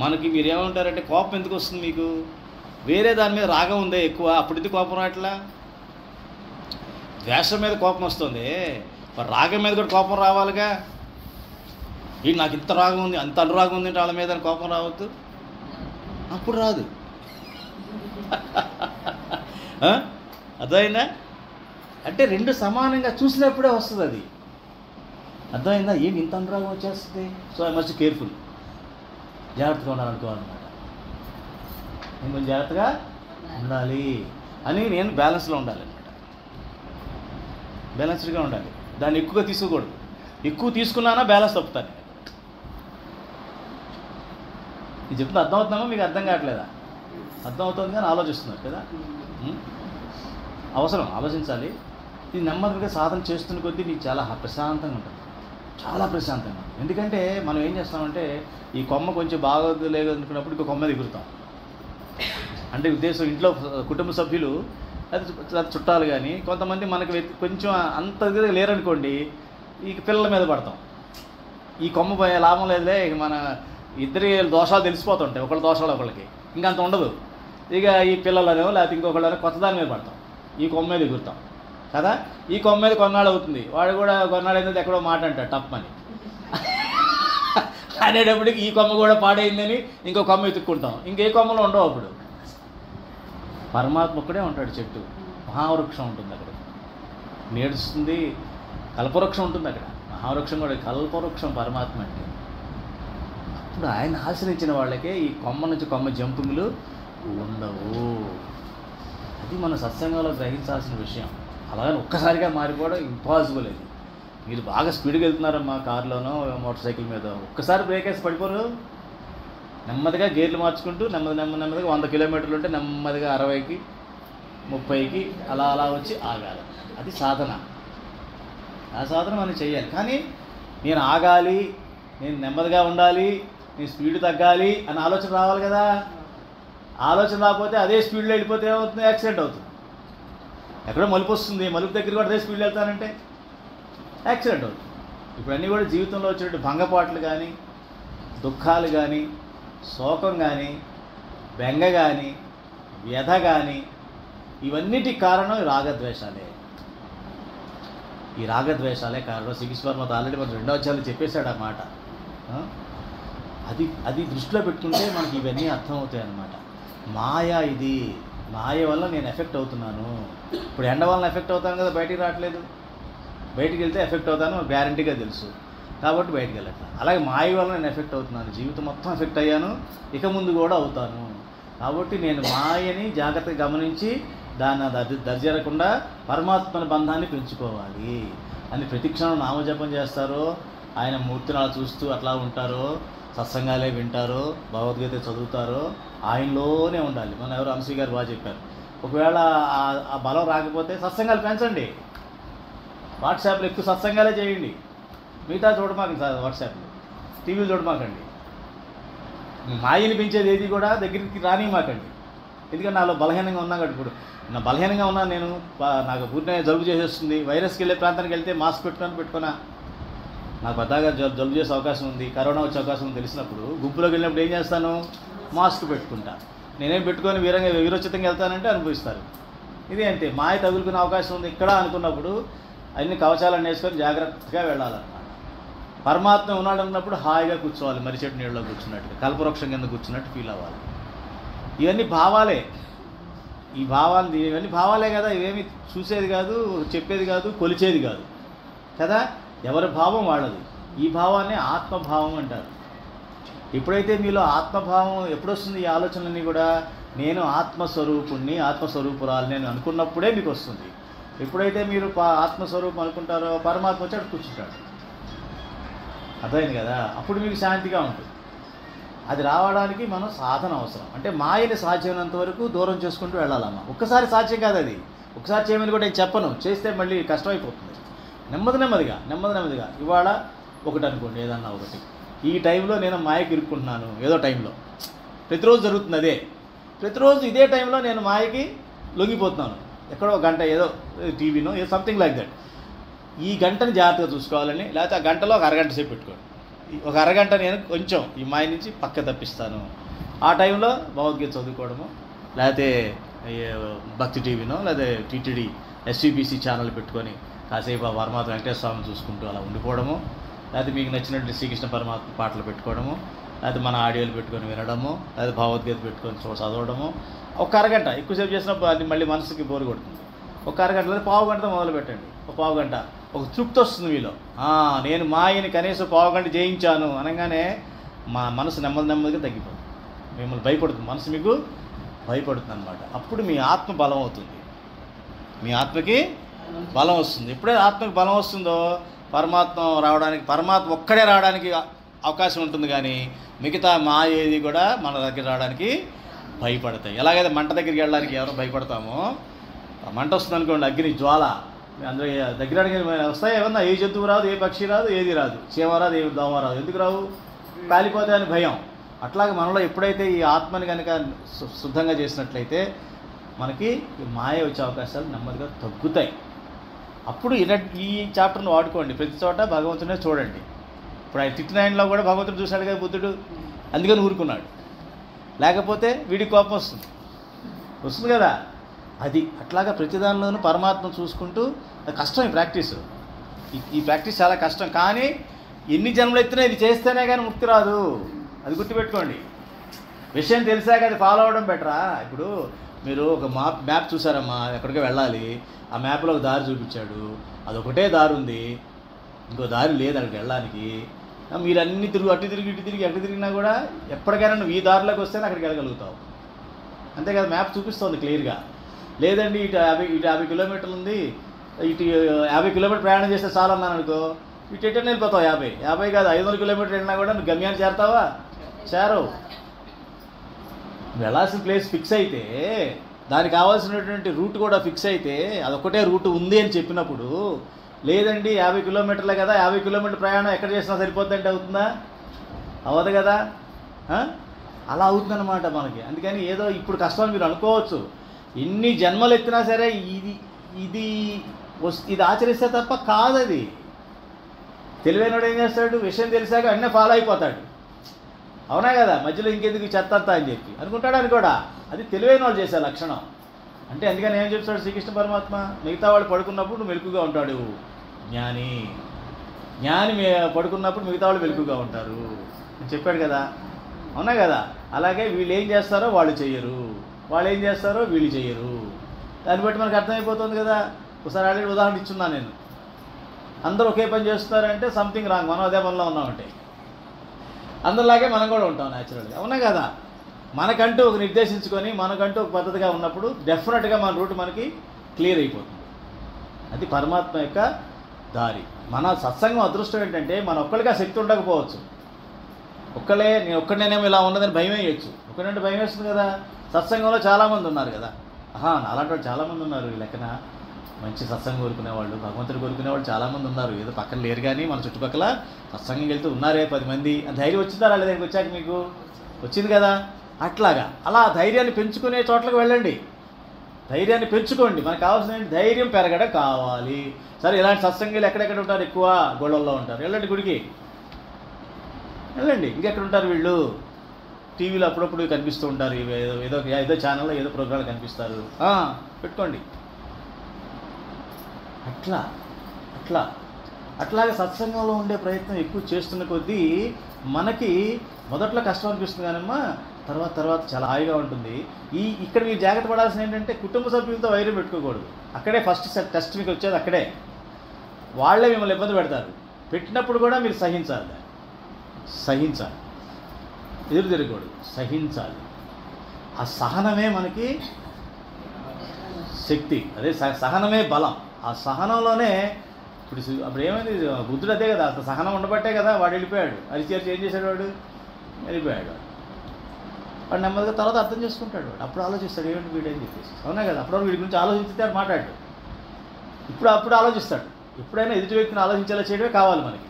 మనకి. మీరు ఏమంటారంటే కోపం ఎందుకు వస్తుంది మీకు? వేరే దాని మీద రాగం ఉందే ఎక్కువ, అప్పుడు ఎందుకు కోపం రావట్లా? ద్వేషం మీద కోపం వస్తుంది, మరి రాగం మీద కూడా కోపం రావాలిగా. వీడు నాకు ఇంత రాగం ఉంది, అంత అనురాగం ఉంది అంటే వాళ్ళ మీద కోపం రావద్దు, అప్పుడు రాదు. అర్థమైందా? అంటే రెండు సమానంగా చూసినప్పుడే వస్తుంది అది. అర్థమైందా? ఏంటి ఇంత అనురాగం వచ్చేస్తుంది? సో ఐ మస్ట్ కేర్ఫుల్, జాగ్రత్తగా ఉండాలనుకోవాలన్నమాట. నేను కొంచెం జాగ్రత్తగా ఉండాలి అని, నేను బ్యాలెన్స్లో ఉండాలన్నమాట. బ్యాలెన్స్డ్గా ఉండాలి, దాన్ని ఎక్కువగా తీసుకోకూడదు. ఎక్కువ తీసుకున్నానా బ్యాలెన్స్ తప్పుతాను. ఇది చెప్తే అర్థమవుతున్నామో మీకు అర్థం కావట్లేదా? అర్థమవుతుంది కానీ ఆలోచిస్తున్నారు కదా. అవసరం, ఆలోచించాలి. ఇది నెమ్మదిగా సాధన చేస్తున్న కొద్దీ నీకు చాలా ప్రశాంతంగా ఉంటుంది, చాలా ప్రశాంతంగా. ఎందుకంటే మనం ఏం చేస్తామంటే, ఈ కొమ్మ కొంచెం బాగోదు లేదు అనుకున్నప్పుడు ఇంకో కొమ్మ దిగుతాం. అంటే ఉద్దేశం ఇంట్లో కుటుంబ సభ్యులు అది చుట్టాలు కానీ కొంతమంది మనకి కొంచెం అంత లేరనుకోండి, ఈ పిల్లల మీద పడతాం. ఈ కొమ్మ పోయే లాభం లేదులే, ఇక మన ఇద్దరి దోషాలు తెలిసిపోతుంటాయి, ఒకళ్ళ దోషాలు ఒకళ్ళకి, ఇంకంత ఉండదు. ఇక ఈ పిల్లలనో లేకపోతే ఇంకొకళ్ళనో కొత్త దాని మీద పడతాం, ఈ కొమ్మ మీద ఎగురుతాం కదా. ఈ కొమ్మ మీద కొన్నాళ్ళు అవుతుంది, వాడు కూడా కొన్నాళ్ళు అయితే ఎక్కడో మాట అంటాడు టప్పని అనేటప్పటికి ఈ కొమ్మ కూడా పాడైందని ఇంకో కొమ్మ ఎత్తుక్కుంటాం, ఇంకే కొమ్మలు ఉండవు. అప్పుడు పరమాత్మ ఒక్కడే ఉంటాడు. చెట్టు మహావృక్షం ఉంటుంది అక్కడ, నేడుస్తుంది. కల్పవృక్షం ఉంటుంది అక్కడ, మహావృక్షం కూడా కల్పవృక్షం పరమాత్మ అంటే. అప్పుడు ఆయన ఆశ్రయించిన వాళ్ళకే ఈ కొమ్మ నుంచి కొమ్మ జంపులు ఉండవు. అది మన సత్సంగంలో గ్రహించాల్సిన విషయం. అలాగని ఒక్కసారిగా మారిపోవడం ఇంపాసిబుల్. అది మీరు బాగా స్పీడ్గా వెళ్తున్నారమ్మా కారులోనో మోటార్ సైకిల్ మీద, ఒక్కసారి బ్రేక్ వేసి పడిపోరు. నెమ్మదిగా గేర్లు మార్చుకుంటూ నెమ్మదిగా 100 కిలోమీటర్లు ఉంటే నెమ్మదిగా 60కి 30కి అలా అలా వచ్చి ఆగాలి. అది సాధన. ఆ సాధన మనం చేయాలి. కానీ నేను ఆగాలి, నేను నెమ్మదిగా ఉండాలి, నేను స్పీడ్ తగ్గాలి అని ఆలోచన రావాలి కదా. ఆలోచన రాకపోతే అదే స్పీడ్లో వెళ్ళిపోతే ఏమవుతుంది? యాక్సిడెంట్ అవుతుంది. ఎక్కడో మలుపు వస్తుంది, మలుపు దగ్గర కూడా అదే స్పీడ్లో వెళ్తానంటే యాక్సిడెంట్ అవుతుంది. ఇప్పుడు అన్నీ కూడా జీవితంలో వచ్చేటువంటి భంగపాట్లు కానీ, దుఃఖాలు కానీ, శోకం కానీ, బెంగ కానీ, వ్యధ కానీ, ఇవన్నిటికి కారణం ఈ రాగద్వేషాలే. ఈ రాగద్వేషాలే కారణం. శ్రీకృష్ణ ఆల్రెడీ మనం 2వ అధ్యాయంలో చెప్పేశాడు ఆ మాట. అది దృష్టిలో పెట్టుకుంటే మనకి ఇవన్నీ అర్థమవుతాయి అన్నమాట. మాయ, ఇది మాయ వల్ల నేను ఎఫెక్ట్ అవుతున్నాను. ఇప్పుడు ఎండ వల్ల ఎఫెక్ట్ అవుతాను కదా, బయటికి రావట్లేదు. బయటికి వెళ్తే ఎఫెక్ట్ అవుతాను గ్యారంటీగా తెలుసు, కాబట్టి బయటికి వెళ్ళట్లేదు. అలాగే మాయ వల్ల నేను ఎఫెక్ట్ అవుతున్నాను, జీవితం మొత్తం ఎఫెక్ట్ అయ్యాను, ఇక ముందు కూడా అవుతాను. కాబట్టి నేను మాయని జాగ్రత్తగా గమనించి దాన్ని దర్జరకుండా పరమాత్మని బంధాన్ని పెంచుకోవాలి అని ప్రతిక్షణం నామజపం చేస్తారో, ఆయన మూర్తిని అలా చూస్తూ అట్లా ఉంటారో, సత్సంగాలే వింటారో భగవద్గీత చదువుతారో ఆయనలోనే ఉండాలి. మన ఎవరు అంశీ గారు బాగా చెప్పారు. ఒకవేళ ఆ బలం రాకపోతే సత్సంగాలు పెంచండి. వాట్సాప్లో ఎక్కువ సత్సంగాలే చేయండి. మిగతా చూడమాకండి సార్, వాట్సాప్లో టీవీలు చూడమాకండి. మాయని పెంచేది ఏది కూడా దగ్గరికి రానిమాకండి. ఎందుకంటే నాలో బలహీనంగా ఉన్నా కాబట్టి, ఇప్పుడు నా బలహీనంగా ఉన్నాను నేను, నాకు పూర్తిగా జలుబు చేసేస్తుంది. వైరస్కి వెళ్ళే ప్రాంతానికి వెళ్తే మాస్క్ పెట్టుకున్నా నాకు పెద్దగా జలుబు చేసే అవకాశం ఉంది, కరోనా వచ్చే అవకాశం ఉంది తెలిసినప్పుడు గుంపులోకి వెళ్ళినప్పుడు ఏం చేస్తాను, మాస్క్ పెట్టుకుంటా. నేనేం పెట్టుకొని వీరోచితంగా వెళ్తానంటే అనుభవిస్తారు. ఇది అంటే మాయ తగులుకునే అవకాశం ఉంది ఇక్కడ అనుకున్నప్పుడు అన్ని కవచాలను వేసుకొని జాగ్రత్తగా వెళ్ళాలన్నమాట. పరమాత్మ ఉన్నాడు అన్నప్పుడు హాయిగా కూర్చోవాలి, మర్రి చెట్టు నీళ్ళలో కూర్చున్నట్టుగా, కల్పవృక్షం కింద కూర్చున్నట్టు ఫీల్ అవ్వాలి. ఇవన్నీ భావాలే. ఇవన్నీ భావాలే కదా, ఇవేమి చూసేది కాదు, చెప్పేది కాదు, కొలిచేది కాదు కదా. ఎవరి భావం వాళ్ళది. ఈ భావాన్ని ఆత్మభావం అంటారు. ఎప్పుడైతే మీలో ఆత్మభావం ఎప్పుడొస్తుంది, ఈ ఆలోచనలన్నీ కూడా నేను ఆత్మస్వరూపుణ్ణి, ఆత్మస్వరూపురాలు నేను అనుకున్నప్పుడే మీకు వస్తుంది. ఎప్పుడైతే మీరు ఆత్మస్వరూపం అనుకుంటారో పరమాత్మ వచ్చాడు కూర్చుంటాడు. అర్థమైంది కదా. అప్పుడు మీకు శాంతిగా ఉంటుంది. అది రావడానికి మనం సాధన అవసరం. అంటే మాయని సాధ్యమైనంత వరకు దూరం చేసుకుంటూ వెళ్ళాలమ్మా. ఒక్కసారి సాధ్యం కాదు అది. ఒకసారి చేయమని కూడా నేను చెప్పను, చేస్తే మళ్ళీ కష్టమైపోతుంది. నెమ్మదిగా ఇవాళ ఒకటి అనుకోండి, ఏదన్నా ఒకటి. ఈ టైంలో నేను మాయకి ఇరుక్కుంటున్నాను, ఏదో టైంలో ప్రతిరోజు జరుగుతుంది అదే. ప్రతిరోజు ఇదే టైంలో నేను మాయకి లొంగిపోతున్నాను. ఎక్కడో గంట ఏదో టీవీనో ఏదో సంథింగ్ లైక్ దట్. ఈ గంటని జాగ్రత్తగా చూసుకోవాలని, లేకపోతే ఆ గంటలో ఒక అరగంట సేపు పెట్టుకోండి. ఒక అరగంట నేను కొంచెం ఈ మాయ నుంచి పక్క తప్పిస్తాను. ఆ టైంలో భగవద్గీత చదువుకోవడము, లేకపోతే భక్తి టీవీనో లేదా టీటీడీ ఎస్వీబీసీ ఛానల్ పెట్టుకొని కాసేపు ఆ పరమాత్మ వెంకటేశ్వర స్వామిని చూసుకుంటూ అలా ఉండిపోవడము, లేకపోతే మీకు నచ్చినట్టు శ్రీకృష్ణ పరమాత్మ పాటలు పెట్టుకోవడము, లేకపోతే మన ఆడియోలు పెట్టుకొని వినడము, లేకపోతే భగవద్గీత పెట్టుకొని చదవడము. ఒక అరగంట ఎక్కువసేపు చేసినప్పుడు అది మళ్ళీ మనసుకి బోరు కొడుతుంది. ఒక అరగంట లేదా పావు గంటతో మొదలు పెట్టండి. ఒక పావు గంట ఒక తృప్తి వస్తుంది మీలో. నేను మాయని కనీసం పావు గంట జయించాను అనగానే మా మనసు నెమ్మదిగా తగ్గిపోతుంది. మిమ్మల్ని భయపడుతుంది, మనసు మీకు భయపడుతుంది అనమాట. అప్పుడు మీ ఆత్మ బలం అవుతుంది, మీ ఆత్మకి బలం వస్తుంది. ఎప్పుడైతే ఆత్మకి బలం వస్తుందో పరమాత్మ ఒక్కడే రావడానికి అవకాశం ఉంటుంది. కానీ మిగతా మాయ ఏది కూడా మన దగ్గర రావడానికి భయపడతాయి. ఎలాగైతే మంట దగ్గరికి వెళ్ళడానికి ఎవరో భయపడతామో, మంట వస్తుంది అనుకోండి, అగ్ని జ్వాల, అందరూ దగ్గరికి వస్తాయి. ఏమన్నా ఏ జంతువు రాదు, ఏ పక్షి రాదు, ఏది రాదు, చీమ రాదు, ఏ దోమ రాదు. ఎందుకు రావు? కాలిపోతాయని భయం. అట్లాగే మనలో ఎప్పుడైతే ఈ ఆత్మని కనుక శుద్ధంగా చేసినట్లయితే మనకి మాయ వచ్చే అవకాశాలు నెమ్మదిగా తగ్గుతాయి. అప్పుడు ఈ చాప్టర్ను వాడుకోండి. ప్రతి చోట భగవంతునే చూడండి. ఇప్పుడు ఆయన 39లో కూడా భగవంతుడు చూశాడు కదా బుద్ధుడు, అందుకని ఊరుకున్నాడు. లేకపోతే వీడి కోపం వస్తుంది కదా. అది అట్లాగా ప్రతిదానిలోనూ పరమాత్మ చూసుకుంటూ, కష్టం ఈ ప్రాక్టీస్. ఈ ప్రాక్టీస్ చాలా కష్టం. కానీ ఎన్ని జన్మలు ఎత్తినా ఇది చేస్తేనే కానీ ముక్తి రాదు. అది గుర్తుపెట్టుకోండి. విషయం తెలిసాక అది ఫాలో అవ్వడం బెటరా. ఇప్పుడు మీరు ఒక మ్యాప్ చూసారమ్మా, ఎక్కడికో వెళ్ళాలి, ఆ మ్యాప్లో ఒక దారి చూపించాడు, అదొకటే దారి ఉంది, ఇంకో దారి లేదు అక్కడికి వెళ్ళడానికి. మీరు అన్ని అటు తిరిగి ఎటు తిరిగినా కూడా ఎప్పటికైనా నువ్వు ఈ దారిలోకి వస్తేనే అక్కడికి వెళ్ళగలుగుతావు. అంతే కదా, మ్యాప్ చూపిస్తుంది క్లియర్గా. లేదండి ఇటు 50 కిలోమీటర్లు ఉంది, ఇటు 50 కిలోమీటర్ ప్రయాణం చేస్తే చాలా అన్నాను అనుకో, ఇటు ఎటైనా వెళ్ళిపోతావు. 50 కాదు 500 కిలోమీటర్లు వెళ్ళినా కూడా నువ్వు గమ్యాన్ని చేరతావా? చేరవు. వెళ్ళాల్సిన ప్లేస్ ఫిక్స్ అయితే, దానికి కావాల్సినటువంటి రూట్ కూడా ఫిక్స్ అయితే, అదొకటే రూట్ ఉంది అని చెప్పినప్పుడు, లేదండి 50 కిలోమీటర్లే కదా, 50 కిలోమీటర్ ప్రయాణం ఎక్కడ చేసినా సరిపోద్దంటే అవుతుందా? అవ్వదు కదా. అలా అవుతుందన్నమాట మనకి. అందుకని ఏదో ఇప్పుడు కష్టం మీరు అనుకోవచ్చు, ఎన్ని జన్మలు ఎత్తినా సరే ఇది ఆచరిస్తే తప్ప కాదు. అది తెలివైనవాడు ఏం చేస్తాడు, విషయం తెలిసాక అన్నీ ఫాలో అయిపోతాడు. అవునా కదా, మధ్యలో ఇంకెందుకు చెత్త అని చెప్పి అనుకుంటాడని కూడా. అది తెలివైన వాళ్ళు చేసే లక్షణం. అంటే అందుకని ఏం చెప్తాడు శ్రీకృష్ణ పరమాత్మ, మిగతా వాళ్ళు పడుకున్నప్పుడు నువ్వు మెలకుగా ఉంటాడు జ్ఞాని పడుకున్నప్పుడు మిగతా వాళ్ళు మెలకుగా ఉంటారు అని చెప్పాడు కదా. అవునా కదా. అలాగే వీళ్ళు ఏం చేస్తారో వాళ్ళు చెయ్యరు, వాళ్ళు ఏం చేస్తారో వీళ్ళు చెయ్యరు. దాన్ని బట్టి మనకు అర్థమైపోతుంది కదా. ఒకసారి ఆల్రెడీ ఉదాహరణ ఇచ్చున్నాను నేను. అందరూ ఒకే పని చేస్తున్నారంటే సంథింగ్ రాంగ్, మనం అదే పనిలో ఉన్నామంటే. అందరిలాగే మనం కూడా ఉంటాం న్యాచురల్గా. అవునా కదా. మనకంటూ ఒక నిర్దేశించుకొని మనకంటూ ఒక పద్ధతిగా ఉన్నప్పుడు డెఫినెట్గా మన రూట్ మనకి క్లియర్ అయిపోతుంది. అది పరమాత్మ యొక్క దారి. మన సత్సంగం అదృష్టం ఏంటంటే మన ఒక్కడికి ఆ శక్తి ఉండకపోవచ్చు. నేను ఒక్కడనేమో ఇలా ఉన్నదని భయం వేయచ్చు. ఒక్కడంటే భయం వేస్తుంది కదా. సత్సంగంలో చాలామంది ఉన్నారు కదా. అలాంటి వాళ్ళు చాలామంది ఉన్నారు ఈ లెక్కన. మంచి సత్సంగం కోరుకునేవాళ్ళు, భగవంతుడు కోరుకునేవాళ్ళు చాలామంది ఉన్నారు. ఏదో పక్కన లేరు కానీ మన చుట్టుపక్కల సత్సంగం వెళ్తూ ఉన్నారే 10 మంది. ధైర్యం వచ్చిందా రాలేదు? దగ్గరికి వచ్చాక మీకు వచ్చింది కదా. అట్లాగా అలా ధైర్యాన్ని పెంచుకునే చోట్లకు వెళ్ళండి. ధైర్యాన్ని పెంచుకోండి. మనకు కావాల్సిన ధైర్యం పెరగడం కావాలి. సరే, ఇలాంటి సత్సంగాలు ఎక్కడెక్కడ ఉంటారు? ఎక్కువ గొడవల్లో ఉంటారు. వెళ్ళండి గుడికి, వెళ్ళండి. ఇంకెక్కడ ఉంటారు వీళ్ళు? టీవీలో అప్పుడప్పుడు కనిపిస్తూ ఉంటారు. ఏదో ఛానల్లో ఏదో ప్రోగ్రాంలు కనిపిస్తారు. పెట్టుకోండి. అట్లాగే సత్సంగంలో ఉండే ప్రయత్నం ఎక్కువ చేస్తున్న కొద్దీ మనకి మొదట్లో కష్టం అనిపిస్తుంది కానమ్మా, తర్వాత చాలా హాయిగా ఉంటుంది. ఇక్కడ మీరు జాగ్రత్త పడాల్సిన ఏంటంటే కుటుంబ సభ్యులతో వైరం పెట్టుకోకూడదు. అక్కడే ఫస్ట్ టెస్ట్ మీకు వచ్చేది అక్కడే. వాళ్ళే మిమ్మల్ని ఇబ్బంది పెడతారు. పెట్టినప్పుడు కూడా మీరు సహించాలి. ఎదురు తిరగకూడదు, సహించాలి. ఆ సహనమే మనకి శక్తి, అదే సహనమే బలం. ఆ సహనంలోనే అప్పుడు ఏమైంది? బుద్ధుడు అదే కదా, అసలు సహనం ఉండబట్టే కదా వాడు వెళ్ళిపోయాడు. అరిచేర్చి ఏం చేశాడు? వాడు వెళ్ళిపోయాడు. వాడు నెమ్మదిగా తర్వాత అర్థం చేసుకుంటాడు. వాడు అప్పుడు ఆలోచిస్తాడు, ఏమిటి వీడని చెప్పేసి. అవునా కదా? అప్పుడు వీడి గురించి ఆలోచిస్తే మాట్లాడు. అప్పుడు ఆలోచిస్తాడు. ఎప్పుడైనా ఎదుటి వ్యక్తిని ఆలోచించేలా చేయడమే కావాలి మనకి.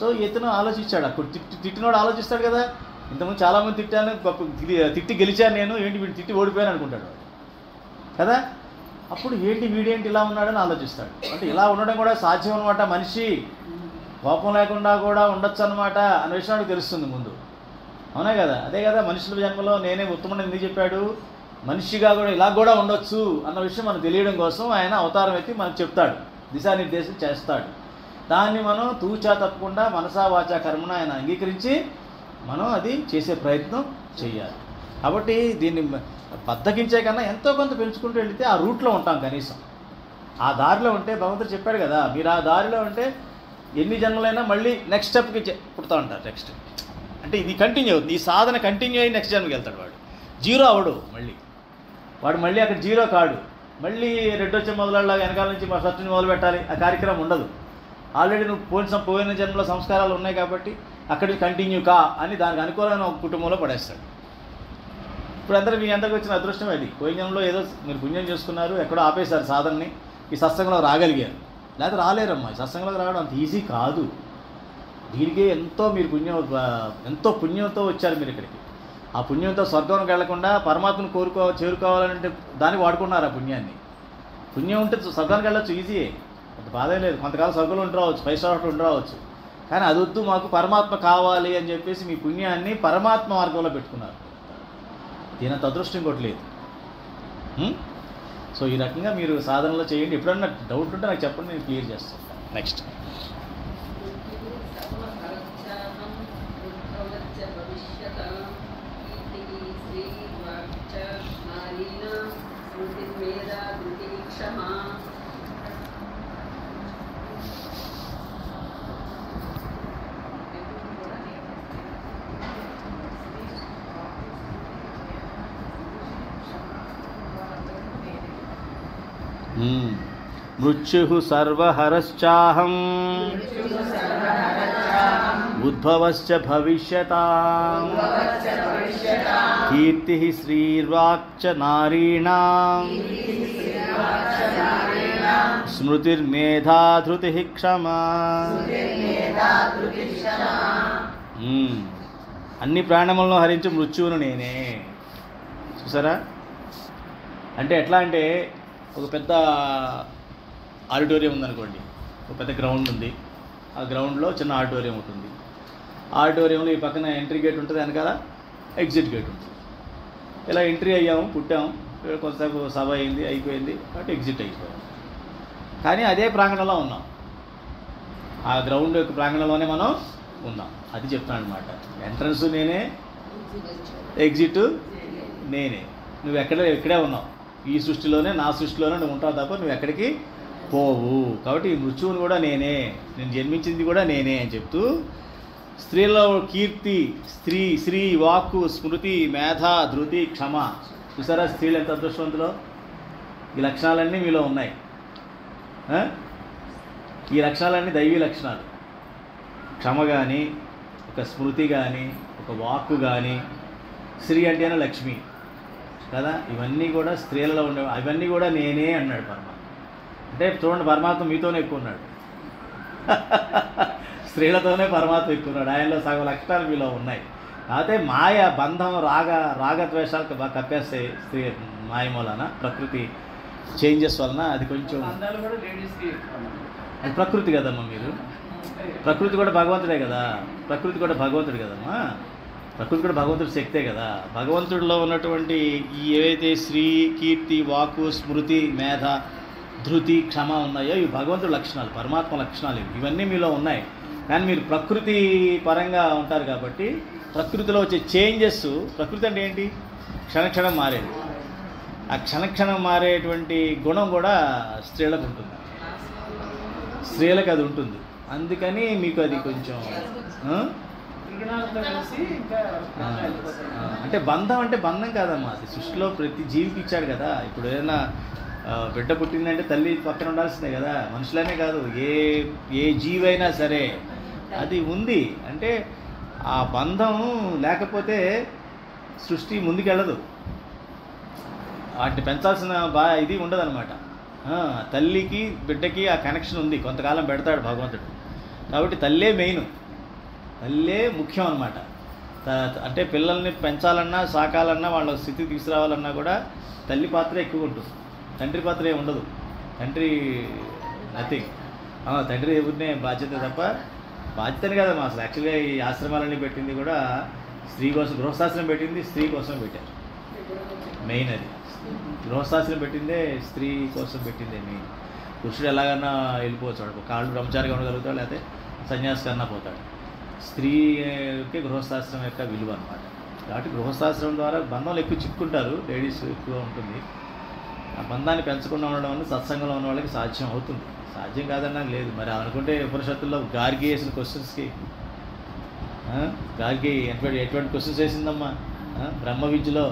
సో ఇతను ఆలోచించాడు. అప్పుడు తిట్టినోడు ఆలోచిస్తాడు కదా. ఇంతకుముందు చాలామంది తిట్టాను, తిట్టి గెలిచాను నేను, ఏంటి వీడు తిట్టి ఓడిపోయాను అనుకుంటాడు వాడు కదా. అప్పుడు వీడేంటి ఇలా ఉన్నాడని ఆలోచిస్తాడు. అంటే ఇలా ఉండడం కూడా సాధ్యం అనమాట. మనిషి కోపం లేకుండా కూడా ఉండొచ్చు అనమాట అనే విషయం వాడికి తెలుస్తుంది ముందు. అవునా కదా? అదే కదా మనుషుల జన్మలో నేనే ఉత్తమని ఎందుకు చెప్పాడు? మనిషిగా కూడా ఇలా కూడా ఉండొచ్చు అన్న విషయం మనకు తెలియడం కోసం ఆయన అవతారం ఎత్తి మనకు చెప్తాడు, దిశానిర్దేశం చేస్తాడు. దాన్ని మనం తూచా తప్పకుండా మనసా వాచా కర్మణ ఆయన అంగీకరించి మనం అది చేసే ప్రయత్నం చేయాలి. కాబట్టి దీన్ని బద్దకించే కన్నా ఎంతో కొంత పెంచుకుంటూ వెళితే ఆ రూట్లో ఉంటాం. కనీసం ఆ దారిలో ఉంటే భగవంతుడు చెప్పాడు కదా, మీరు ఆ దారిలో ఉంటే ఎన్ని జన్మలైనా మళ్ళీ నెక్స్ట్ స్టెప్కి పుడతా ఉంటారు. నెక్స్ట్ అంటే ఇది కంటిన్యూ అవుతుంది. ఈ సాధన కంటిన్యూ అయ్యి నెక్స్ట్ జన్మకి వెళ్తాడు. వాడు జీరో అవడు. వాడు మళ్ళీ అక్కడ జీరో కాడు. మళ్ళీ రెడ్డొచ్చే మొదలలాగా వెనకాల నుంచి మా ఫస్ట్ మొదలు పెట్టాలి ఆ కార్యక్రమం ఉండదు. ఆల్రెడీ నువ్వు పోయిన జన్మలో సంస్కారాలు ఉన్నాయి కాబట్టి అక్కడికి కంటిన్యూ అని దానికి అనుకూలమైన ఒక కుటుంబంలో పడేస్తాడు. ఇప్పుడు మీ అందరికి వచ్చిన అదృష్టం అది. పోయిన జన్మలో ఏదో మీరు పుణ్యం చేసుకున్నారు, ఎక్కడో ఆపేశారు సాధనని, ఈ సత్సంగంలో రాగలిగారు. లేకపోతే రాలేరమ్మా. ఈ సత్సంగంలోకి రావడం అంత ఈజీ కాదు. దీనికి ఎంతో పుణ్యంతో వచ్చారు మీరు ఇక్కడికి. ఆ పుణ్యంతో స్వర్గంకి వెళ్లకుండా పరమాత్మను చేరుకోవాలంటే దానికి వాడుకున్నారు ఆ పుణ్యాన్ని. పుణ్యం ఉంటే స్వర్గానికి వెళ్ళొచ్చు, ఈజీయే, అంత బాధే లేదు. కొంతకాలం స్వర్గంలో ఉండరావచ్చు, 5 స్టార్ హోటల్ ఉండరావచ్చు. కానీ అది వద్దు, మాకు పరమాత్మ కావాలి అని చెప్పేసి మీ పుణ్యాన్ని పరమాత్మ మార్గంలో పెట్టుకున్నారు. దీనంత అదృష్టం ఇంకోటి లేదు. సో ఈ రకంగా మీరు సాధనలో చేయండి. ఎప్పుడన్నా డౌట్ ఉంటే నాకు చెప్పండి, నేను క్లియర్ చేస్తాను. నెక్స్ట్ మృత్యు సర్వహరశ్చాహం ఉద్భవశ్చ భవిష్యతాం కీర్తి శ్రీర్వాక్చ నారీణాం స్మృతిర్మేధా ధృతి క్షమా. అన్ని ప్రాణములను హరించి మృత్యువును నేనే. చూసారా? అంటే ఎట్లా అంటే ఒక పెద్ద ఆడిటోరియం ఉందనుకోండి, ఒక పెద్ద గ్రౌండ్ ఉంది. ఆ గ్రౌండ్లో చిన్న ఆడిటోరియం ఉంటుంది. ఆడిటోరియంలో ఈ పక్కన ఎంట్రీ గేట్ ఉంటుంది, వెనకాల ఎగ్జిట్ గేట్ ఉంటుంది. ఇలా ఎంట్రీ అయ్యాము, పుట్టాము, కొంతసేపు సభ అయిపోయింది కాబట్టి ఎగ్జిట్ అయిపోయాము. కానీ అదే ప్రాంగణంలో ఉన్నాం. ఆ గ్రౌండ్ యొక్క ప్రాంగణంలోనే మనం ఉన్నాం. అది చెప్తాను అనమాట. ఎంట్రన్స్ నేనే, ఎగ్జిట్ నేనే. నువ్వు ఇక్కడే ఉన్నావు. ఈ సృష్టిలోనే, నా సృష్టిలోనే నువ్వు ఉంటావు తప్ప నువ్వు ఎక్కడికి పోవు. కాబట్టి ఈ మృత్యువుని కూడా నేనే, నేను జన్మించింది కూడా నేనే అని చెప్తూ స్త్రీలో కీర్తి, శ్రీ వాక్కు, స్మృతి, మేధ, ధృతి, క్షమ. చూసారా స్త్రీలు ఎంత అదృష్టవంతులో? ఈ లక్షణాలన్నీ మీలో ఉన్నాయి. ఈ లక్షణాలన్నీ దైవీ లక్షణాలు. క్షమ కానీ, ఒక స్మృతి కానీ, ఒక వాక్కు కానీ, స్త్రీ అంటేనే లక్ష్మి కదా, ఇవన్నీ కూడా స్త్రీలలో ఉండే, అవన్నీ కూడా నేనే అన్నాడు పరమాత్మ. అంటే చూడండి, పరమాత్మ మీతోనే ఎక్కువ ఉన్నాడు. స్త్రీలతోనే పరమాత్మ ఎక్కువ ఉన్నాడు. ఆయనలో సగం లక్షణాలు మీలో ఉన్నాయి. కాకపోతే మాయ, బంధం, రాగద్వేషాలకు బాగా కప్పేస్తాయి స్త్రీ మాయ మూలన, ప్రకృతి చేంజెస్ వలన. అది కొంచెం అందాలు కూడా లేడీస్కి ఎక్కువ. అది ప్రకృతి కదమ్మా. మీరు ప్రకృతి కూడా భగవంతుడే కదా, ప్రకృతి కూడా భగవంతుడు కదమ్మా, ప్రకృతి కూడా భగవంతుడి శక్తే కదా. భగవంతుడిలో ఉన్నటువంటి ఈ ఏవైతే శ్రీ, కీర్తి, వాక్కు, స్మృతి, మేధ, ధృతి, క్షమ ఉన్నాయో ఇవి భగవంతుడి లక్షణాలు, పరమాత్మ లక్షణాలు. ఇవన్నీ మీలో ఉన్నాయి. కానీ మీరు ప్రకృతి పరంగా ఉంటారు కాబట్టి ప్రకృతిలో వచ్చే చేంజెస్, ప్రకృతి అంటే ఏంటి? క్షణక్షణం మారేది. ఆ క్షణక్షణం మారేటువంటి గుణం కూడా స్త్రీలకు ఉంటుంది, స్త్రీలకు అది ఉంటుంది. అందుకని మీకు అది కొంచెం త్రిగుణాలతో కలిసి ఇంకా అంటే బంధం అంటే బంధం కాదమ్మా. అది సృష్టిలో ప్రతి జీవికి ఇచ్చాడు కదా. ఇప్పుడు ఏదైనా బిడ్డ పుట్టిందంటే తల్లి పక్కన ఉండాల్సిందే కదా. మనుషులనే కాదు, ఏ జీవైనా సరే అది ఉంది. అంటే ఆ బంధం లేకపోతే సృష్టి ముందుకెళ్ళదు. వాటిని పెంచాల్సిన ఇది ఉండదన్నమాట. తల్లికి బిడ్డకి ఆ కనెక్షన్ ఉంది, కొంతకాలం పెడతాడు భగవంతుడు. కాబట్టి తల్లే మెయిన్, తల్లే ముఖ్యం అన్నమాట. అంటే పిల్లల్ని పెంచాలన్నా, సాకాలన్నా, వాళ్ళ స్థితికి తీసుకురావాలన్నా కూడా తల్లి పాత్ర ఎక్కువ ఉంటుంది, తండ్రి పాత్ర ఏమి ఉండదు. తండ్రి నథింగ్. తండ్రి ఎవరినే బాధ్యత తప్ప, బాధ్యతని కదమ్మా. అసలు యాక్చువల్గా ఈ ఆశ్రమాలన్నీ పెట్టింది కూడా స్త్రీ కోసం, గృహస్థాశ్రమం పెట్టింది స్త్రీ కోసం పెట్టారు. మెయిన్ అది గృహస్థాశ్రమం పెట్టిందే స్త్రీ కోసం పెట్టిందే మెయిన్. పురుషుడు ఎలాగన్నా వెళ్ళిపోవచ్చు, వాడు కాళ్ళు బ్రహ్మచారిగా ఉండగలుగుతాడు, లేకపోతే సన్యాసి కన్నా పోతాడు. స్త్రీకి గృహస్థాశ్రమం యొక్క విలువ అనమాట. కాబట్టి గృహస్థాశ్రమం ద్వారా బంధంలో ఎక్కువ చిక్కుంటారు, లేడీస్ ఎక్కువ ఉంటుంది. ఆ బంధాన్ని పెంచకుండా ఉండడం వల్ల సత్సంగంలో ఉన్న వాళ్ళకి సాధ్యం అవుతుంది. సాధ్యం కాదన్నా లేదు. మరి అనుకుంటే ఉపనిషత్తుల్లో గార్గి వేసిన క్వశ్చన్స్కి గార్గి ఎటువంటి క్వశ్చన్స్ వేసిందమ్మా? బ్రహ్మ విద్యలో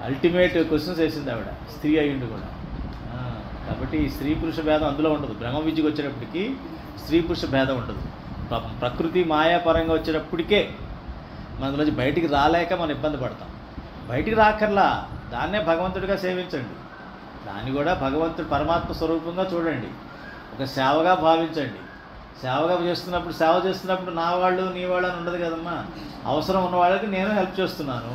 అల్టిమేట్ క్వశ్చన్స్ వేసింది ఆవిడ, స్త్రీ అయ్యుండి కూడా. కాబట్టి స్త్రీ పురుష భేదం అందులో ఉండదు. బ్రహ్మ విద్యకు వచ్చేటప్పటికి స్త్రీ పురుష భేదం ఉండదు. ప్రకృతి మాయాపరంగా వచ్చేటప్పటికే మనలోంచి బయటికి రాలేక మనం ఇబ్బంది పడతాం. బయటికి రాకర్లా, దాన్నే భగవంతుడిగా సేవించండి. దాన్ని కూడా భగవంతుడు పరమాత్మ స్వరూపంగా చూడండి, ఒక సేవగా భావించండి. సేవగా సేవ చేస్తున్నప్పుడు నా వాళ్ళు నీ వాళ్ళు అని ఉండదు కదమ్మా. అవసరం ఉన్న వాళ్ళకి నేను హెల్ప్ చేస్తున్నాను,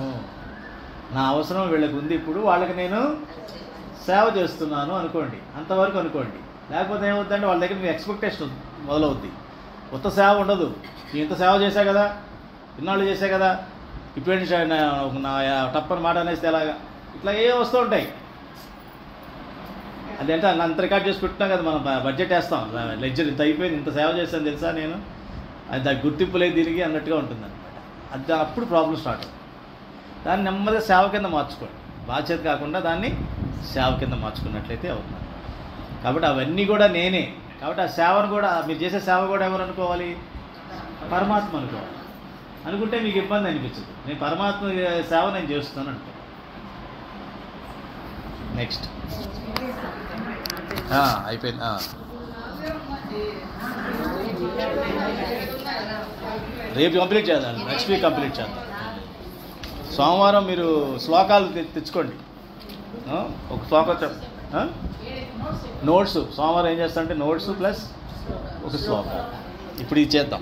నా అవసరం వీళ్ళకి ఉంది, ఇప్పుడు వాళ్ళకి నేను సేవ చేస్తున్నాను అనుకోండి, అంతవరకు అనుకోండి. లేకపోతే ఏమవుతుందంటే వాళ్ళ దగ్గర మీ ఎక్స్పెక్టేషన్ మొదలవుద్ది. కొత్త సేవ ఉండదు. నేను ఇంత సేవ చేశా కదా, ఇన్నాళ్ళు చేశా కదా, ఇప్పుడేంటి నా టప్పని మాట అనేస్తే ఎలాగా, ఇట్లా ఏ వస్తూ ఉంటాయి. అదేంటే అంత రికార్డ్ చేసి పెట్టున్నాం కదా, మనం బడ్జెట్ వేస్తాం, లెడ్జర్ ఇంత అయిపోయింది, ఇంత సేవ చేస్తాను తెలుసా నేను, అది దానికి గుర్తింపు లేదు దీనికి అన్నట్టుగా ఉంటుంది అనమాట. అది అప్పుడు ప్రాబ్లం స్టార్ట్ అవుతుంది. దాన్ని నెమ్మదిగా సేవ కింద మార్చుకోండి, బాధ్యత కాకుండా దాన్ని సేవ కింద మార్చుకున్నట్లయితే అవుతుంది. కాబట్టి అవన్నీ కూడా నేనే. కాబట్టి ఆ సేవను కూడా, మీరు చేసే సేవ కూడా ఎవరు అనుకోవాలి? పరమాత్మ అనుకోవాలి. అనుకుంటే మీకు ఇబ్బంది అనిపించదు. నేను పరమాత్మ సేవ నేను చేస్తున్నాను అనుకో. నెక్స్ట్ అయిపోయింది. రేపు కంప్లీట్ చేద్దాం, నెక్స్ట్ వీక్ కంప్లీట్ చేద్దాం. సోమవారం మీరు శ్లోకాలు తెచ్చుకోండి. ఒక శ్లోకం నోట్స్. సోమవారం ఏం చేస్తారంటే నోట్స్ ప్లస్ ఒక శ్లోకం. ఇప్పుడు ఇది చేద్దాం.